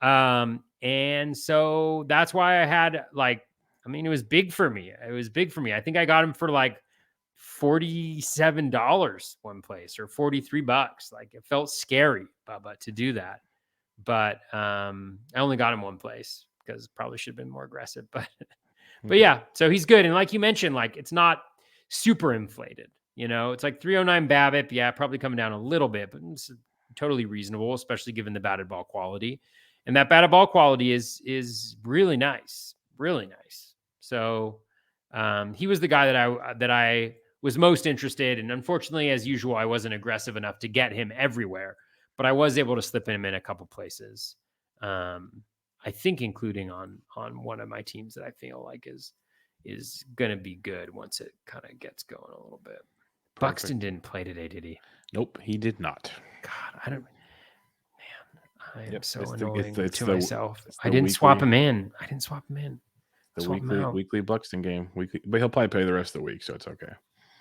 And so that's why I had it was big for me. I think I got him for like $47 one place or $43. Like, it felt scary, Bubba, to do that. But I only got him one place because probably should have been more aggressive. But yeah, so he's good. And like you mentioned, like, it's not super inflated. It's like 309 BABIP. Yeah, probably coming down a little bit, but it's totally reasonable, especially given the batted ball quality. And that batted ball quality is really nice, really nice. So he was the guy that I was most interested in. Unfortunately, as usual, I wasn't aggressive enough to get him everywhere. But I was able to slip him in a couple places. I think including on one of my teams that I feel like is going to be good once it kind of gets going a little bit. Perfect. Buxton didn't play today, did he? Nope, he did not. God, I am so annoying to myself. I didn't weekly, swap him in. The weekly Buxton game. But he'll probably play the rest of the week, so it's okay.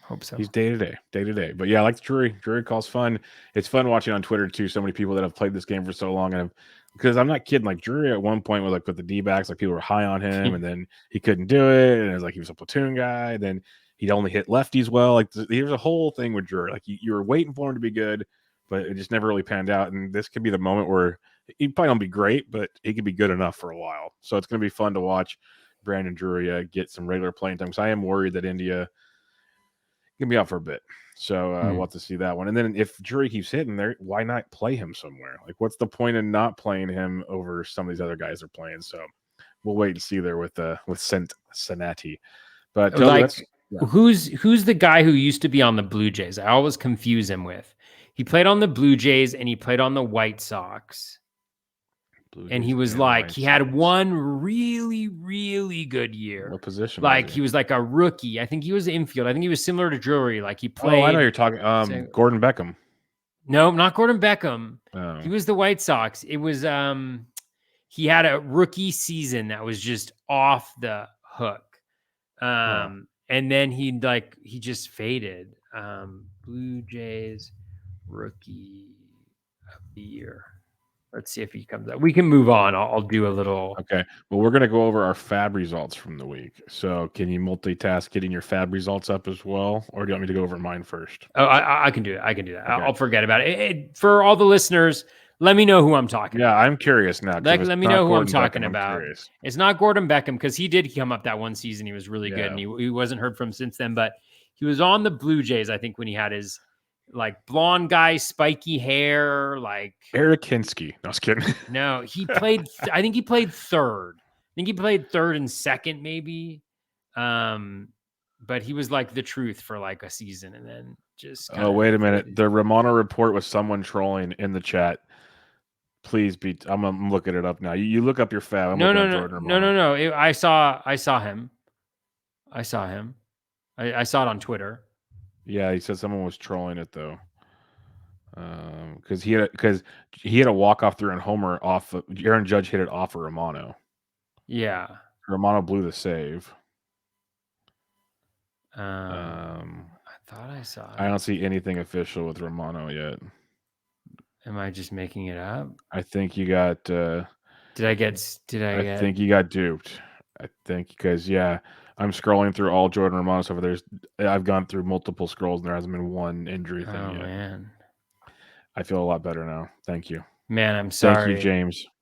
Hope so. He's day to day. But yeah, I like the Drury. Drury calls fun. It's fun watching on Twitter too. So many people that have played this game for so long, and because I'm not kidding. Like, Drury at one point was like with the D-backs, like people were high on him, and then he couldn't do it, and it was like he was a platoon guy. Then he'd only hit lefties well. Like, there's a whole thing with Drury. Like, you were waiting for him to be good, but it just never really panned out. And this could be the moment where he probably won't be great, but he could be good enough for a while. So it's going to be fun to watch Brandon Drury get some regular playing time. So I am worried that India can be out for a bit. So we'll have to see that one. And then if Drury keeps hitting there, why not play him somewhere? Like, what's the point in not playing him over some of these other guys they're playing? So we'll wait and see there with Cincinnati. But who's the guy who used to be on the Blue Jays? I always confuse him with. He played on the Blue Jays and he played on the White Sox. And he was he had one really, really good year. What position? He was like a rookie. I think he was infield. I think he was similar to Drury. Like, he played. Oh, I know you're talking. Gordon Beckham. No, not Gordon Beckham. Oh. He was the White Sox. It was he had a rookie season that was just off the hook. And then he just faded. Blue Jays rookie of the year. Let's see if he comes up. We can move on. I'll do a little. Okay. Well, we're going to go over our FAAB results from the week. So can you multitask getting your FAAB results up as well? Or do you want me to go over mine first? Oh, I can do it. I can do that. Okay. I'll forget about it. For all the listeners, let me know who I'm talking about. Yeah, I'm curious now. Let me know who I'm Gordon talking Beckham, about. I'm It's not Gordon Beckham because he did come up that one season. He was really good, and Yeah. he wasn't heard from since then. But he was on the Blue Jays, I think, when he had his blonde guy, spiky hair, Eric Hinsky. No, I was kidding. No, he played. I think he played third. I think he played third and second, maybe. But he was the truth for a season, and then just. Oh, wait a minute. The Romano report was someone trolling in the chat. Please be. I'm looking it up now. You look up your FAAB. I'm looking at Jordan Romano. No. I saw him. I saw him. I saw it on Twitter. Yeah, he said someone was trolling it though. Because he had a walk-off through and homer off. Aaron Judge hit it off of Romano. Yeah. Romano blew the save. I thought I saw it. I don't see anything official with Romano yet. Am I just making it up? I think you got. I think you got duped. I think because I'm scrolling through all Jordan Romano stuff. I've gone through multiple scrolls and there hasn't been one injury thing yet. Man. I feel a lot better now. Thank you. Man, I'm sorry.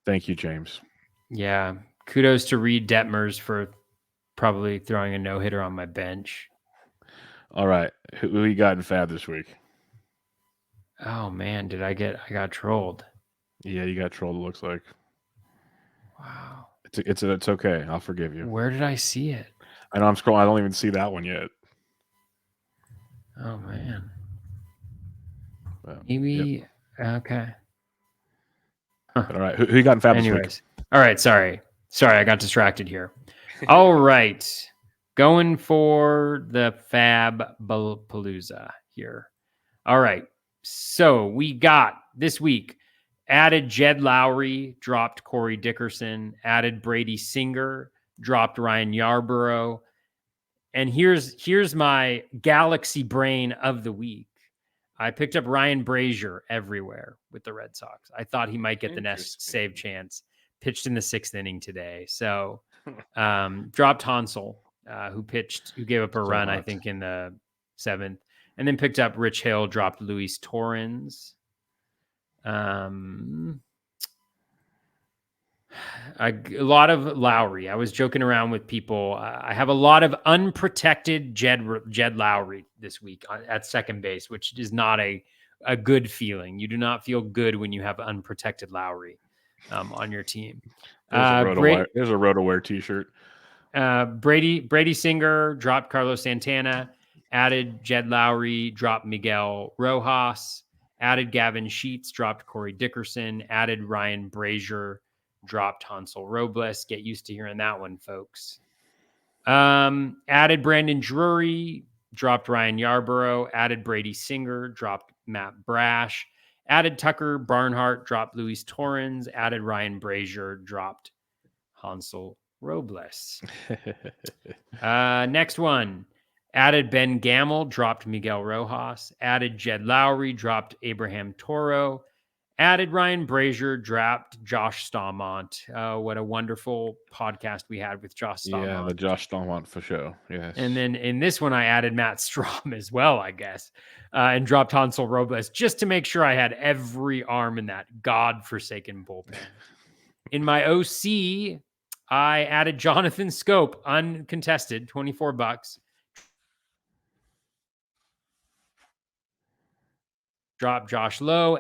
Thank you, James. Yeah. Kudos to Reed Detmers for probably throwing a no-hitter on my bench. All right. Who you got in FAAB this week? Oh, man. I got trolled. Yeah, you got trolled, it looks like. Wow. It's okay. I'll forgive you. Where did I see it? I know I'm scrolling. I don't even see that one yet. Oh, man. Maybe. Yep. Okay. Huh. All right. Who you got in FAAB this week? All right. Sorry. I got distracted here. All right. Going for the FAAB Palooza here. All right. So we got this week added Jed Lowry, dropped Corey Dickerson, added Brady Singer, dropped Ryan Yarborough. And here's my galaxy brain of the week. I picked up Ryan Brazier everywhere with the Red Sox. I thought he might get the next save chance. Pitched in the 6th inning today. So dropped Hansel, who gave up a run, I think, in the 7th. And then picked up Rich Hill, dropped Luis Torrens. A lot of Lowry. I was joking around with people. I have a lot of unprotected Jed Lowry this week at second base, which is not a good feeling. You do not feel good when you have unprotected Lowry on your team. There's a RotoWare t-shirt. Brady Singer dropped Carlos Santana, added Jed Lowry, dropped Miguel Rojas, added Gavin Sheets, dropped Corey Dickerson, added Ryan Brazier, dropped Hansel Robles. Get used to hearing that one, folks. Added Brandon Drury, dropped Ryan Yarborough, added Brady Singer, dropped Matt Brash, added Tucker Barnhart, dropped Luis Torrens, added Ryan Brazier, dropped Hansel Robles. Next one. Added Ben Gamble, dropped Miguel Rojas. Added Jed Lowry, dropped Abraham Toro. Added Ryan Brazier, dropped Josh Staumont. What a wonderful podcast we had with Josh Staumont. Yeah, the Josh Staumont for sure. Yes. And then in this one, I added Matt Strom as well, I guess, and dropped Hansel Robles just to make sure I had every arm in that godforsaken bullpen. In my OC, I added Jonathan Scope, uncontested, $24. Dropped Josh Lowe,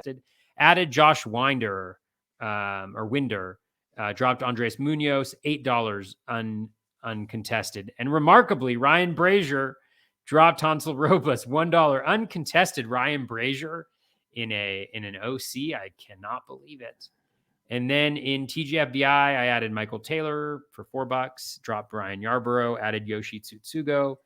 added Josh Winder, dropped Andres Munoz, $8 uncontested. And remarkably, Ryan Brazier dropped Hansel Robles, $1 uncontested. Ryan Brazier in an OC. I cannot believe it. And then in TGFBI, I added Michael Taylor for $4, dropped Ryan Yarborough, added Yoshi Tsutsugo,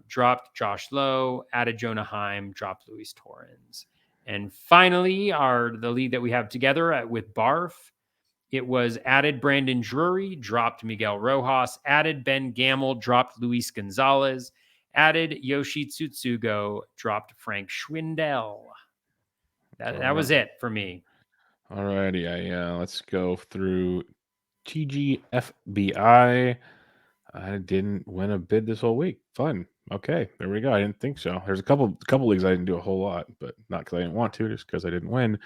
dropped Josh Lowe, added Jonah Heim, dropped Luis Torrens. And finally, the league that we have together with Barf, it was added Brandon Drury, dropped Miguel Rojas, added Ben Gamble, dropped Luis Gonzalez, added Yoshi Tsutsugo, dropped Frank Schwindel. That was it for me. All righty. Let's go through TGFBI. I didn't win a bid this whole week. Fun. Okay, there we go. I didn't think so. There's a couple leagues I didn't do a whole lot, but not because I didn't want to, just because I didn't win.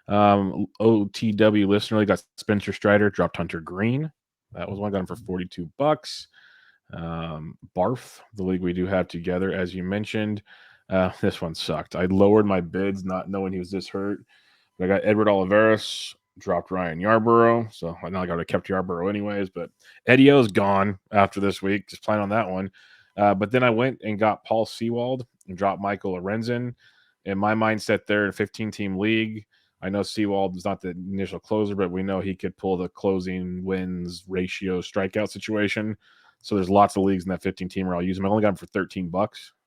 OTW listener got Spencer Strider, dropped Hunter Green. That was one, got him for $42. Barf, the league we do have together, as you mentioned. This one sucked. I lowered my bids, not knowing he was this hurt. But I got Edward Oliveros, dropped Ryan Yarborough. So I know I got to kept Yarborough anyways, but Eddie O's gone after this week. Just playing on that one. But then I went and got Paul Sewald and dropped Michael Lorenzen. In my mindset, there in a 15-team league, I know Sewald is not the initial closer, but we know he could pull the closing wins ratio strikeout situation. So there's lots of leagues in that 15-team where I'll use him. I only got him for $13,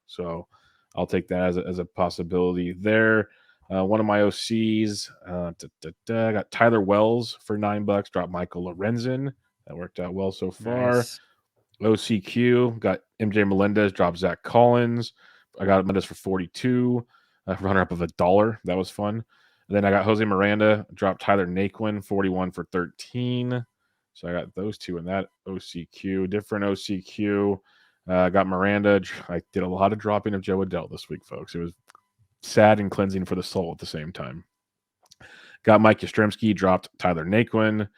so I'll take that as a possibility there. One of my OCs, I got Tyler Wells for $9, dropped Michael Lorenzen. That worked out well so far. Nice. OCQ, got MJ Melendez, dropped Zach Collins. I got Melendez for 42, runner up of $1. That was fun. And then I got Jose Miranda, dropped Tyler Naquin, 41 for 13. So I got those two in that OCQ. Different OCQ. Got Miranda. I did a lot of dropping of Joe Adell this week, folks. It was sad and cleansing for the soul at the same time. Got Mike Yastrzemski, dropped Tyler Naquin.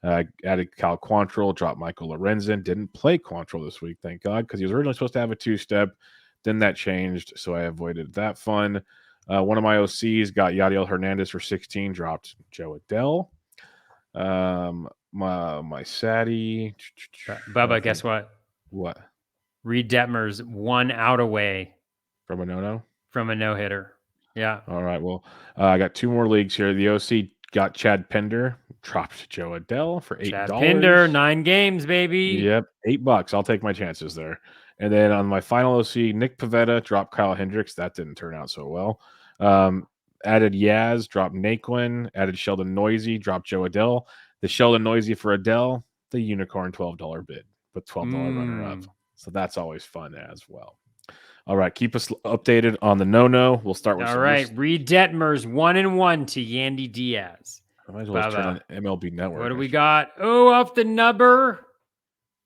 Added Cal Quantrill, dropped Michael Lorenzen. Didn't play Quantrill this week, thank God, because he was originally supposed to have a two-step. Then that changed, so I avoided that fun. One of my OCs got Yadiel Hernandez for 16, dropped Joe Adell. My Sadie. Bubba, guess what? What? Reed Detmers 1 out away From a no-no? From a no-hitter. Yeah. All right. Well, I got two more leagues here. The OC got Chad Pender, dropped Joe Adell for $8. Chad Pender, 9 games, baby. Yep, $8. I'll take my chances there. And then on my final OC, Nick Pivetta dropped Kyle Hendricks. That didn't turn out so well. Added Yaz, dropped Naquin. Added Sheldon Noisy, dropped Joe Adell. The Sheldon Noisy for Adell, the unicorn $12 bid, but $12 runner up. So that's always fun as well. All right, keep us updated on the no-no. We'll start with all right. Reed Detmers 1-1 to Yandy Diaz. I might as well turn on MLB Network. What do we got? Oh, off the number.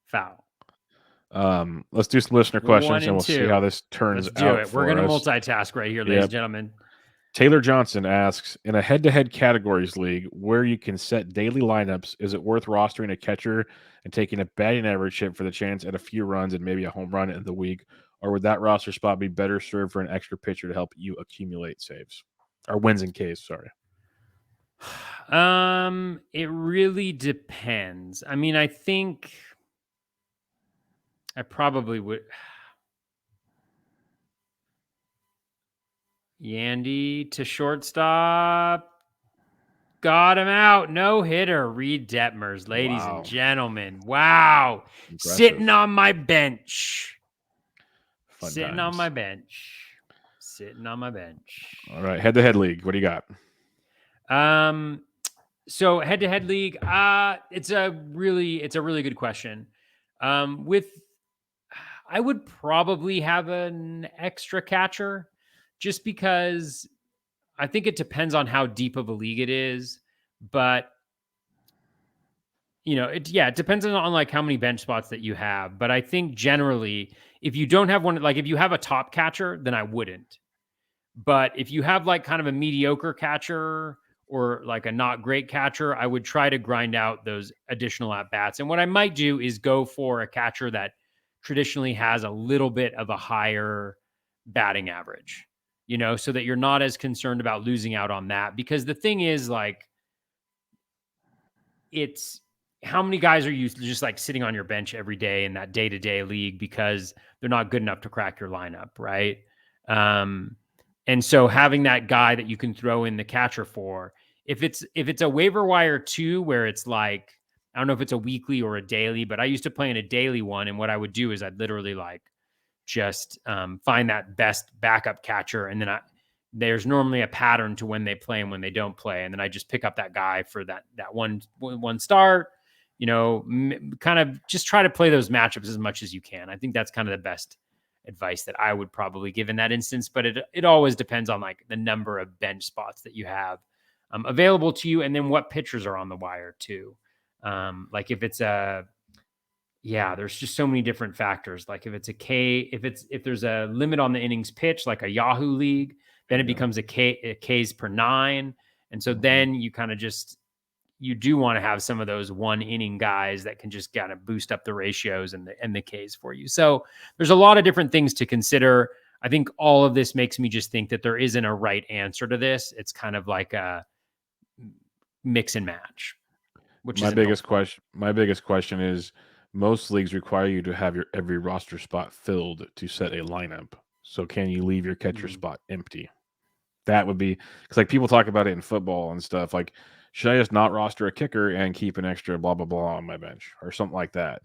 Foul. Let's do some listener questions and we'll see how this turns out. Let's do it. We're going to multitask right here, ladies and gentlemen. Taylor Johnson asks, in a head-to-head categories league where you can set daily lineups, is it worth rostering a catcher and taking a batting average hit for the chance at a few runs and maybe a home run in the week? Or would that roster spot be better served for an extra pitcher to help you accumulate saves or wins in case? Sorry. It really depends. I mean, I think I probably would. Yandy to shortstop. Got him out. No hitter. Reed Detmers, ladies and gentlemen. Wow. Impressive. Sitting on my bench. Sitting on my bench. All right. Head-to-head league. What do you got? So head-to-head league, it's a really good question. I would probably have an extra catcher just because I think it depends on how deep of a league it is, but it depends on like how many bench spots that you have. But I think generally, if you don't have one, like if you have a top catcher, then I wouldn't. But if you have like kind of a mediocre catcher or like a not great catcher, I would try to grind out those additional at bats. And what I might do is go for a catcher that traditionally has a little bit of a higher batting average, so that you're not as concerned about losing out on that. Because the thing is, like, it's how many guys are you just like sitting on your bench every day in that day-to-day league because they're not good enough to crack your lineup, right? And so having that guy that you can throw in the catcher for, if it's a waiver wire 2 where it's like, I don't know if it's a weekly or a daily, but I used to play in a daily one. And what I would do is I'd literally like just find that best backup catcher. And then there's normally a pattern to when they play and when they don't play. And then I just pick up that guy for that one start, kind of just try to play those matchups as much as you can. I think that's kind of the best advice that I would probably give in that instance, but it always depends on like the number of bench spots that you have available to you. And then what pitchers are on the wire too. Like if it's there's just so many different factors. Like if it's a K, if there's a limit on the innings pitch, like a Yahoo league, then it becomes a Ks per 9. And so then you kind of you do want to have some of those 1 inning guys that can just kind of boost up the ratios and the Ks for you. So there's a lot of different things to consider. I think all of this makes me just think that there isn't a right answer to this. It's kind of like a mix and match, which My biggest question is, most leagues require you to have your every roster spot filled to set a lineup. So can you leave your catcher spot empty? That would be, because like people talk about it in football and stuff. Like, should I just not roster a kicker and keep an extra blah blah blah on my bench or something like that?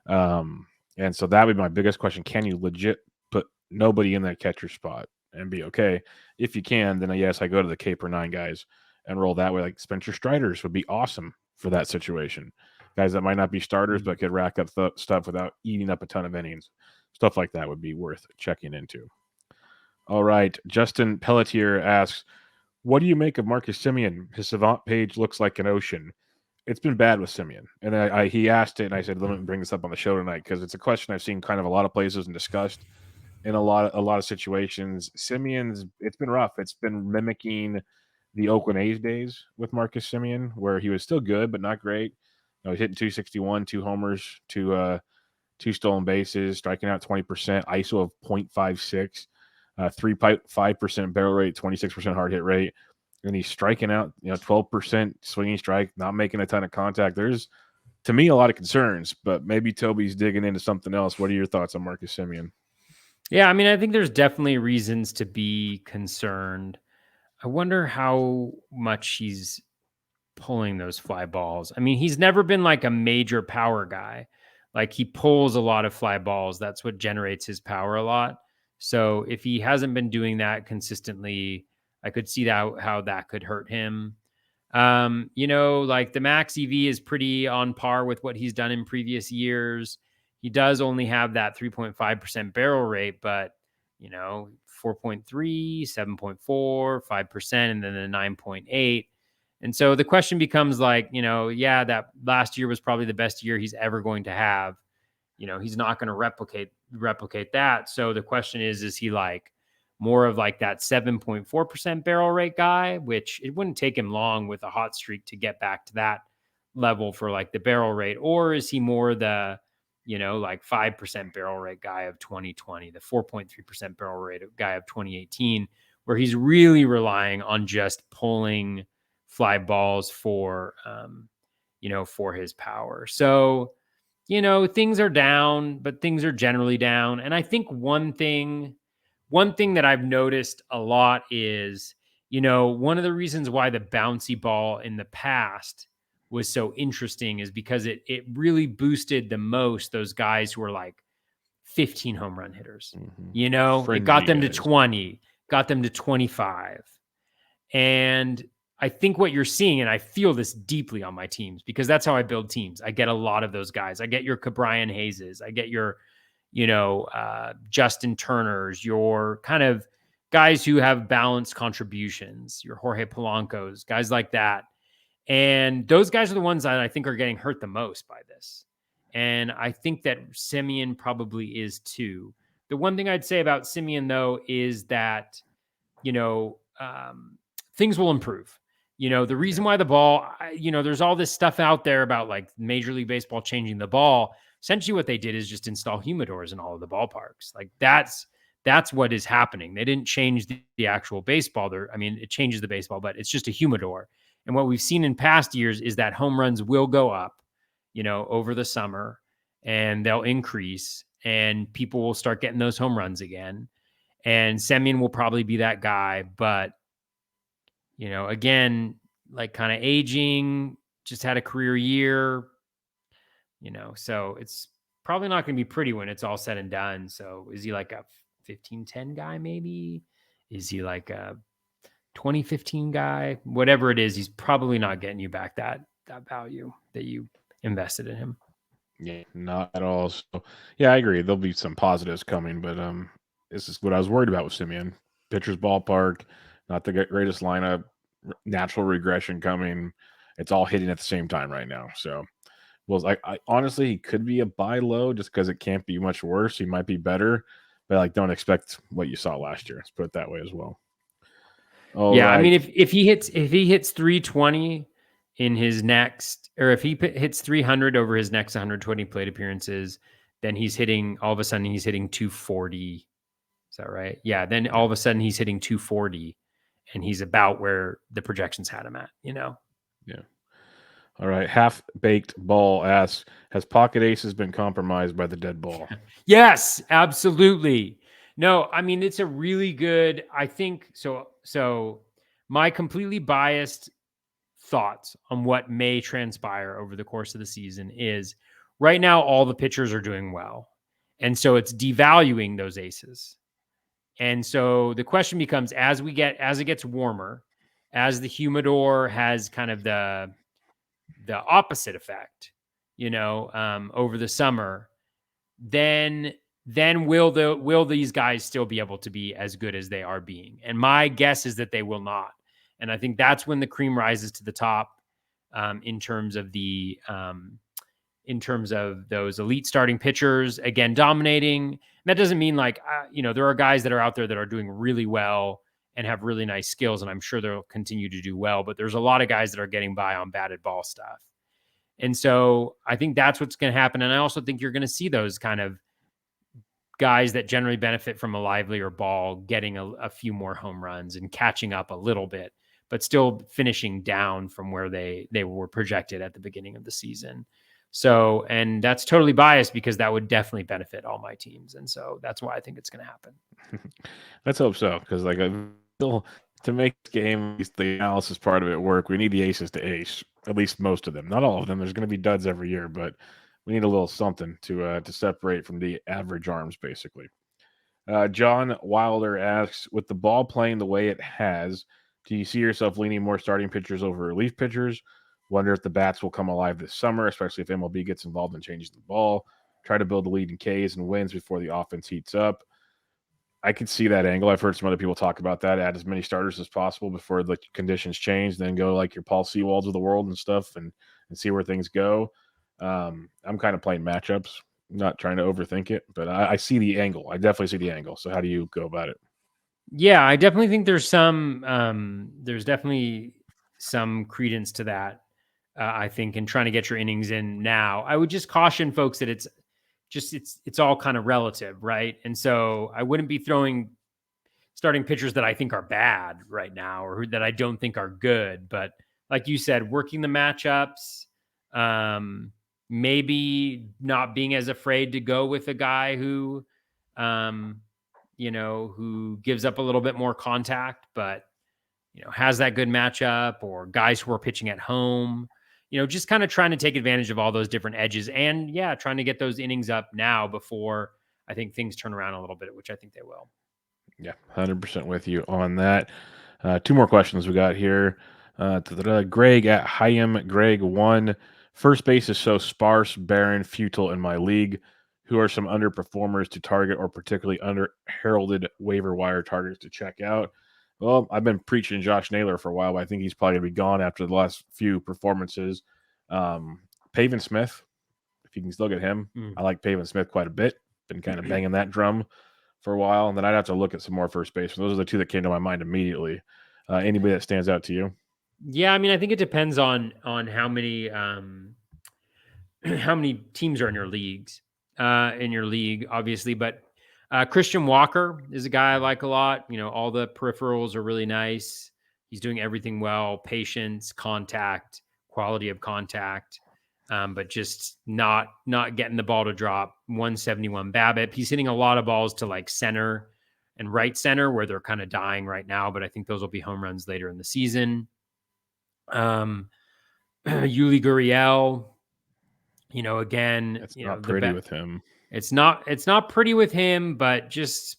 And so that would be my biggest question: can you legit put nobody in that catcher spot and be okay? If you can, then yes, I go to the K per 9 guys and roll that way. Like Spencer Striders would be awesome for that situation. Guys that might not be starters but could rack up stuff without eating up a ton of innings. Stuff like that would be worth checking into. All right. Justin Pelletier asks, what do you make of Marcus Semien? His Savant page looks like an ocean. It's been bad with Semien. And he asked it, and I said, let me bring this up on the show tonight because it's a question I've seen kind of a lot of places and discussed in a lot of situations. Semien's, it's been rough. It's been mimicking the Oakland A's days with Marcus Semien, where he was still good but not great. He's hitting 261, 2 homers, 2 stolen bases, striking out 20%, ISO of 0.56, 3.5% barrel rate, 26% hard hit rate, and he's striking out 12% swinging strike, not making a ton of contact. There's, to me, a lot of concerns, but maybe Toby's digging into something else. What are your thoughts on Marcus Semien? Yeah, I mean, I think there's definitely reasons to be concerned. I wonder how much he's pulling those fly balls. I mean, he's never been like a major power guy. Like he pulls a lot of fly balls. That's what generates his power a lot. So if he hasn't been doing that consistently, I could see how that could hurt him. Like the max EV is pretty on par with what he's done in previous years. He does only have that 3.5% barrel rate, but 4.3, 7.4, 5%, and then the 9.8. And so the question becomes like, that last year was probably the best year he's ever going to have. He's not going to replicate that. So the question is he like more of like that 7.4% barrel rate guy, which it wouldn't take him long with a hot streak to get back to that level for like the barrel rate? Or is he more the, like 5% barrel rate guy of 2020, the 4.3% barrel rate guy of 2018, where he's really relying on just pulling fly balls for, for his power. So, things are down, but things are generally down. And I think one thing that I've noticed a lot is, one of the reasons why the bouncy ball in the past was so interesting is because it really boosted the most those guys who were like 15 home run hitters. It got them to 20, got them to 25. And I think what you're seeing, and I feel this deeply on my teams because that's how I build teams. I get a lot of those guys. I get your Cabrian Hayeses. I get your, Justin Turners, your kind of guys who have balanced contributions, your Jorge Polanco's, guys like that. And those guys are the ones that I think are getting hurt the most by this. And I think that Semien probably is too. The one thing I'd say about Semien, though, is that, things will improve. The reason why the ball, there's all this stuff out there about like Major League Baseball changing the ball. Essentially what they did is just install humidors in all of the ballparks. Like that's what is happening. They didn't change the actual baseball. It changes the baseball, but it's just a humidor. And what we've seen in past years is that home runs will go up, over the summer, and they'll increase and people will start getting those home runs again. And Semien will probably be that guy, but again, like kind of aging, just had a career year, so it's probably not going to be pretty when it's all said and done. So is he like a 15-10 guy maybe? Is he like a 2015 guy? Whatever it is, he's probably not getting you back that value that you invested in him. Yeah, not at all. So, yeah, I agree. There'll be some positives coming, but this is what I was worried about with Simeon. Pitcher's ballpark, not the greatest lineup, natural regression coming. It's all hitting at the same time right now. So, well, I honestly, he could be a buy low just because it can't be much worse. He might be better, but like, don't expect what you saw last year. Let's put it that way as well. All Yeah, I right. mean, if he hits 320 in his next, or if he hits 300 over his next 120 plate appearances, then he's hitting, all of a sudden he's hitting 240. Is that right? Yeah. Then all of a sudden he's hitting 240, and he's about where the projections had him at. Yeah. All right. Half baked ball asks, has pocket aces been compromised by the dead ball? Yes, absolutely. No, I mean, it's a really good, I think so. So my completely biased thoughts on what may transpire over the course of the season is right now all the pitchers are doing well. And so it's devaluing those aces. And so the question becomes, as it gets warmer, as the humidor has kind of the opposite effect, over the summer, then will these guys still be able to be as good as they are being? And my guess is that they will not. And I think that's when the cream rises to the top, in terms of those elite starting pitchers again dominating. And that doesn't mean like there are guys that are out there that are doing really well and have really nice skills, and I'm sure they'll continue to do well. But there's a lot of guys that are getting by on batted ball stuff. And so I think that's what's going to happen. And I also think you're going to see those kind of guys that generally benefit from a livelier ball getting a few more home runs and catching up a little bit, but still finishing down from where they were projected at the beginning of the season. So, and that's totally biased because that would definitely benefit all my teams. And so that's why I think it's going to happen. Let's hope so, because like still to make this game, at least the analysis part of it work, we need the aces to ace, at least most of them. Not all of them. There's going to be duds every year, but we need a little something to separate from the average arms, basically. John Wilder asks, with the ball playing the way it has, do you see yourself leaning more starting pitchers over relief pitchers? Wonder if the bats will come alive this summer, especially if MLB gets involved in changing the ball. Try to build the lead in Ks and wins before the offense heats up. I could see that angle. I've heard some other people talk about that. Add as many starters as possible before the conditions change, then go like your Paul Sewalds of the world and stuff, and see where things go. I'm kind of playing matchups, not trying to overthink it, but I see the angle. I definitely see the angle. So how do you go about it? Yeah, I definitely think there's definitely some credence to that. I think in trying to get your innings in now, I would just caution folks that it's all kind of relative, right? And so I wouldn't be throwing starting pitchers that I think are bad right now or that I don't think are good. But like you said, working the matchups, maybe not being as afraid to go with a guy who, who gives up a little bit more contact, but, has that good matchup, or guys who are pitching at home, just kind of trying to take advantage of all those different edges and trying to get those innings up now before I think things turn around a little bit, which I think they will. Yeah, 100% with you on that. Two more questions we got here. Greg at Hayam Greg 1. First base is so sparse, barren, futile in my league. Who are some underperformers to target or particularly under heralded waiver wire targets to check out? Well, I've been preaching Josh Naylor for a while, but I think he's probably going to be gone after the last few performances. Pavin Smith, if you can still get him. I like Pavin Smith quite a bit. Been kind of banging that drum for a while, and then I'd have to look at some more first basemen. Those are the two that came to my mind immediately. Anybody that stands out to you? Yeah, I mean, I think it depends on how many how many teams are in your league, obviously. But Christian Walker is a guy I like a lot. All the peripherals are really nice. He's doing everything well: patience, contact, quality of contact, but just not getting the ball to drop. 171 BABIP. He's hitting a lot of balls to like center and right center where they're kind of dying right now, but I think those will be home runs later in the season. Yuli Gurriel, again, It's not pretty with him. It's not pretty with him, but just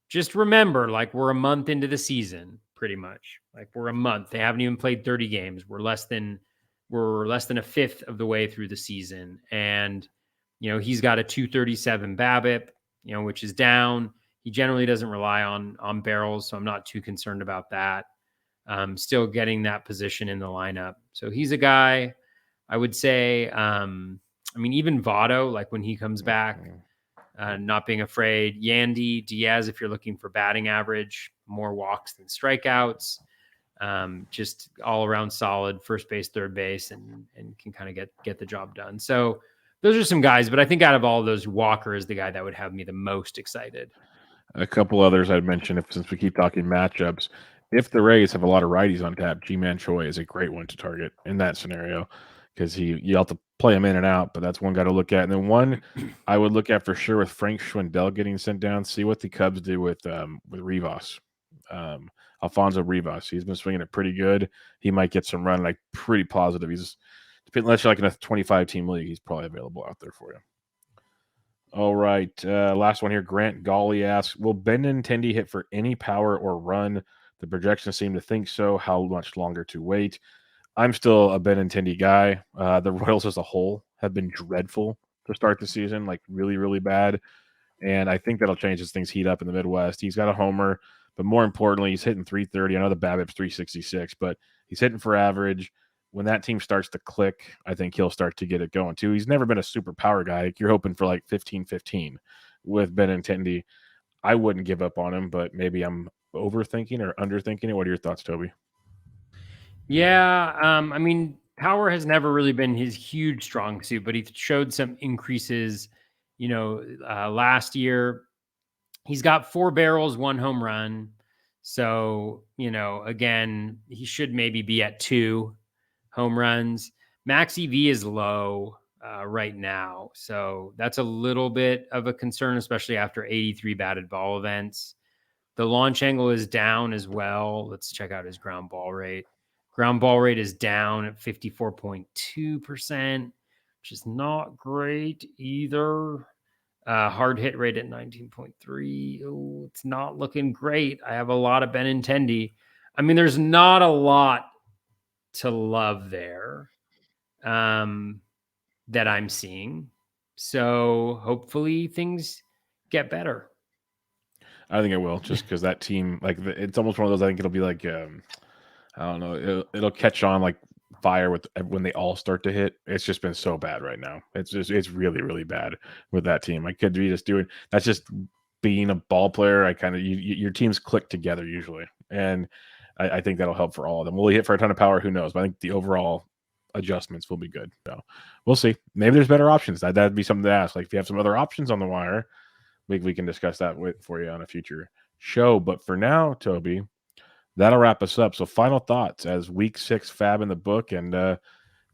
just remember, like, we're a month into the season, pretty much. Like, we're a month. They haven't even played 30 games. We're less than a fifth of the way through the season. And, he's got a 237 BABIP, which is down. He generally doesn't rely on barrels, so I'm not too concerned about that. Still getting that position in the lineup. So he's a guy, I would say, even Votto, like when he comes back, not being afraid. Yandy, Diaz, if you're looking for batting average, more walks than strikeouts. Just all around solid first base, third base, and can kind of get the job done. So those are some guys, but I think out of all of those, Walker is the guy that would have me the most excited. A couple others I'd mention, since we keep talking matchups, if the Rays have a lot of righties on tap, G-Man Choi is a great one to target in that scenario because you have to play him in and out, but that's one guy to look at. And then one I would look at for sure with Frank Schwindel getting sent down, see what the Cubs do with Rivas. Alfonso Rivas. He's been swinging it pretty good. He might get some run, like pretty positive. Unless you're like in a 25-team league, he's probably available out there for you. All right. Last one here. Grant Gawley asks, will Benintendi hit for any power or run? The projections seem to think so. How much longer to wait? I'm still a Benintendi guy. The Royals as a whole have been dreadful to start the season, like really, really bad. And I think that'll change as things heat up in the Midwest. He's got a homer, but more importantly, he's hitting 330. I know the BABIP's 366, but he's hitting for average. When that team starts to click, I think he'll start to get it going too. He's never been a super power guy. You're hoping for like 15-15 with Benintendi. I wouldn't give up on him, but maybe I'm overthinking or underthinking it. What are your thoughts, Toby? Yeah, power has never really been his huge strong suit, but he showed some increases, last year. He's got 4 barrels, 1 home run. So, again, he should maybe be at 2 home runs. Max EV is low right now. So that's a little bit of a concern, especially after 83 batted ball events. The launch angle is down as well. Let's check out his ground ball rate. Ground ball rate is down at 54.2%, which is not great either. Hard hit rate at 19.3. Oh, it's not looking great. I have a lot of Benintendi. There's not a lot to love there that I'm seeing. So hopefully things get better. I think it will, just because that team, like, it's almost one of those. I think it'll be like, I don't know, it'll catch on like fire when they all start to hit. It's just been so bad right now. It's really, really bad with that team. I could be just doing that's just being a ball player. I kind of your teams click together usually, and I think that'll help for all of them. Will he hit for a ton of power? Who knows? But I think the overall adjustments will be good. So we'll see. Maybe there's better options. That'd be something to ask. Like if you have some other options on the wire, we can discuss that for you on a future show. But for now, Toby, that'll wrap us up. So final thoughts as week 6 FAAB in the book, and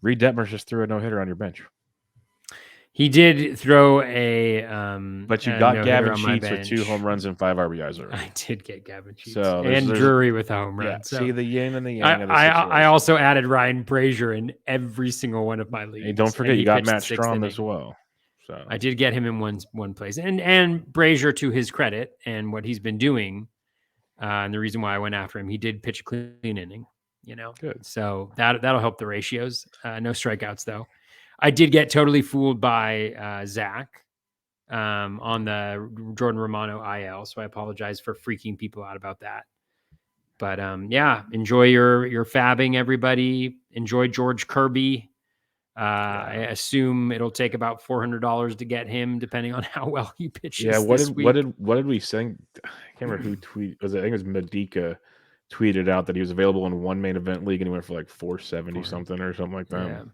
Reed Detmers just threw a no-hitter on your bench. He did throw a but you got Gavin Sheets with 2 home runs and 5 RBIs already. I did get Gavin Sheets. So and Drury with a home run. Yeah, so see the yin and the yang of the situation. I also added Ryan Brazier in every single one of my leagues. Hey, don't forget, you got Matt Strom as well. So I did get him in one place. And Brazier, to his credit, and what he's been doing, and the reason why I went after him, he did pitch a clean inning, Good. So that'll help the ratios. No strikeouts, though. I did get totally fooled by Zach on the Jordan Romano IL, so I apologize for freaking people out about that. But enjoy your fabbing, everybody. Enjoy George Kirby. I assume it'll take about $400 to get him, depending on how well he pitches. Yeah, what did we say? I can't remember who tweeted. I think it was Medica tweeted out that he was available in one main event league and he went for like 470 something or something like that. Yeah.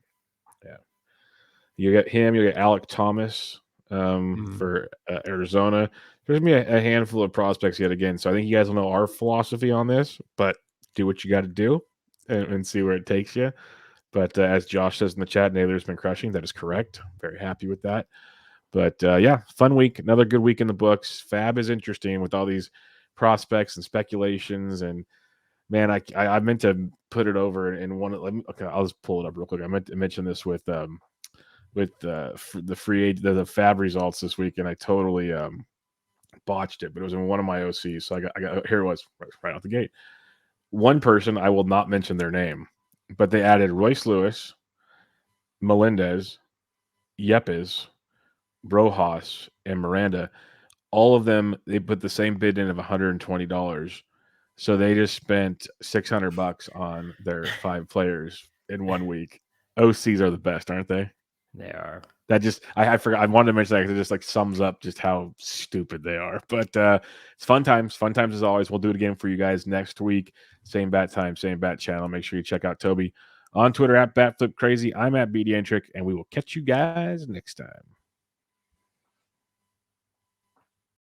You got him. You got Alec Thomas for Arizona. There's gonna be a handful of prospects yet again. So I think you guys will know our philosophy on this, but do what you got to do and see where it takes you. But as Josh says in the chat, Naylor's been crushing. That is correct. Very happy with that. But fun week. Another good week in the books. FAAB is interesting with all these prospects and speculations. And man, I meant to put it over in one. Okay, I'll just pull it up real quick. I meant to mention this with the FAAB results this week, and I totally botched it, but it was in one of my OCs. So I got here it was right out the gate. One person, I will not mention their name, but they added Royce Lewis, Melendez, Yepes, Rojas, and Miranda. All of them, they put the same bid in of $120. So they just spent $600 on their 5 players in 1 week. OCs are the best, aren't they? They are. That just I forgot. I wanted to mention that because it just like sums up just how stupid they are. But it's fun times. Fun times as always. We'll do it again for you guys next week. Same bat time, same bat channel. Make sure you check out Toby on Twitter at BatFlipCrazy. I'm at BDNTrick, and we will catch you guys next time.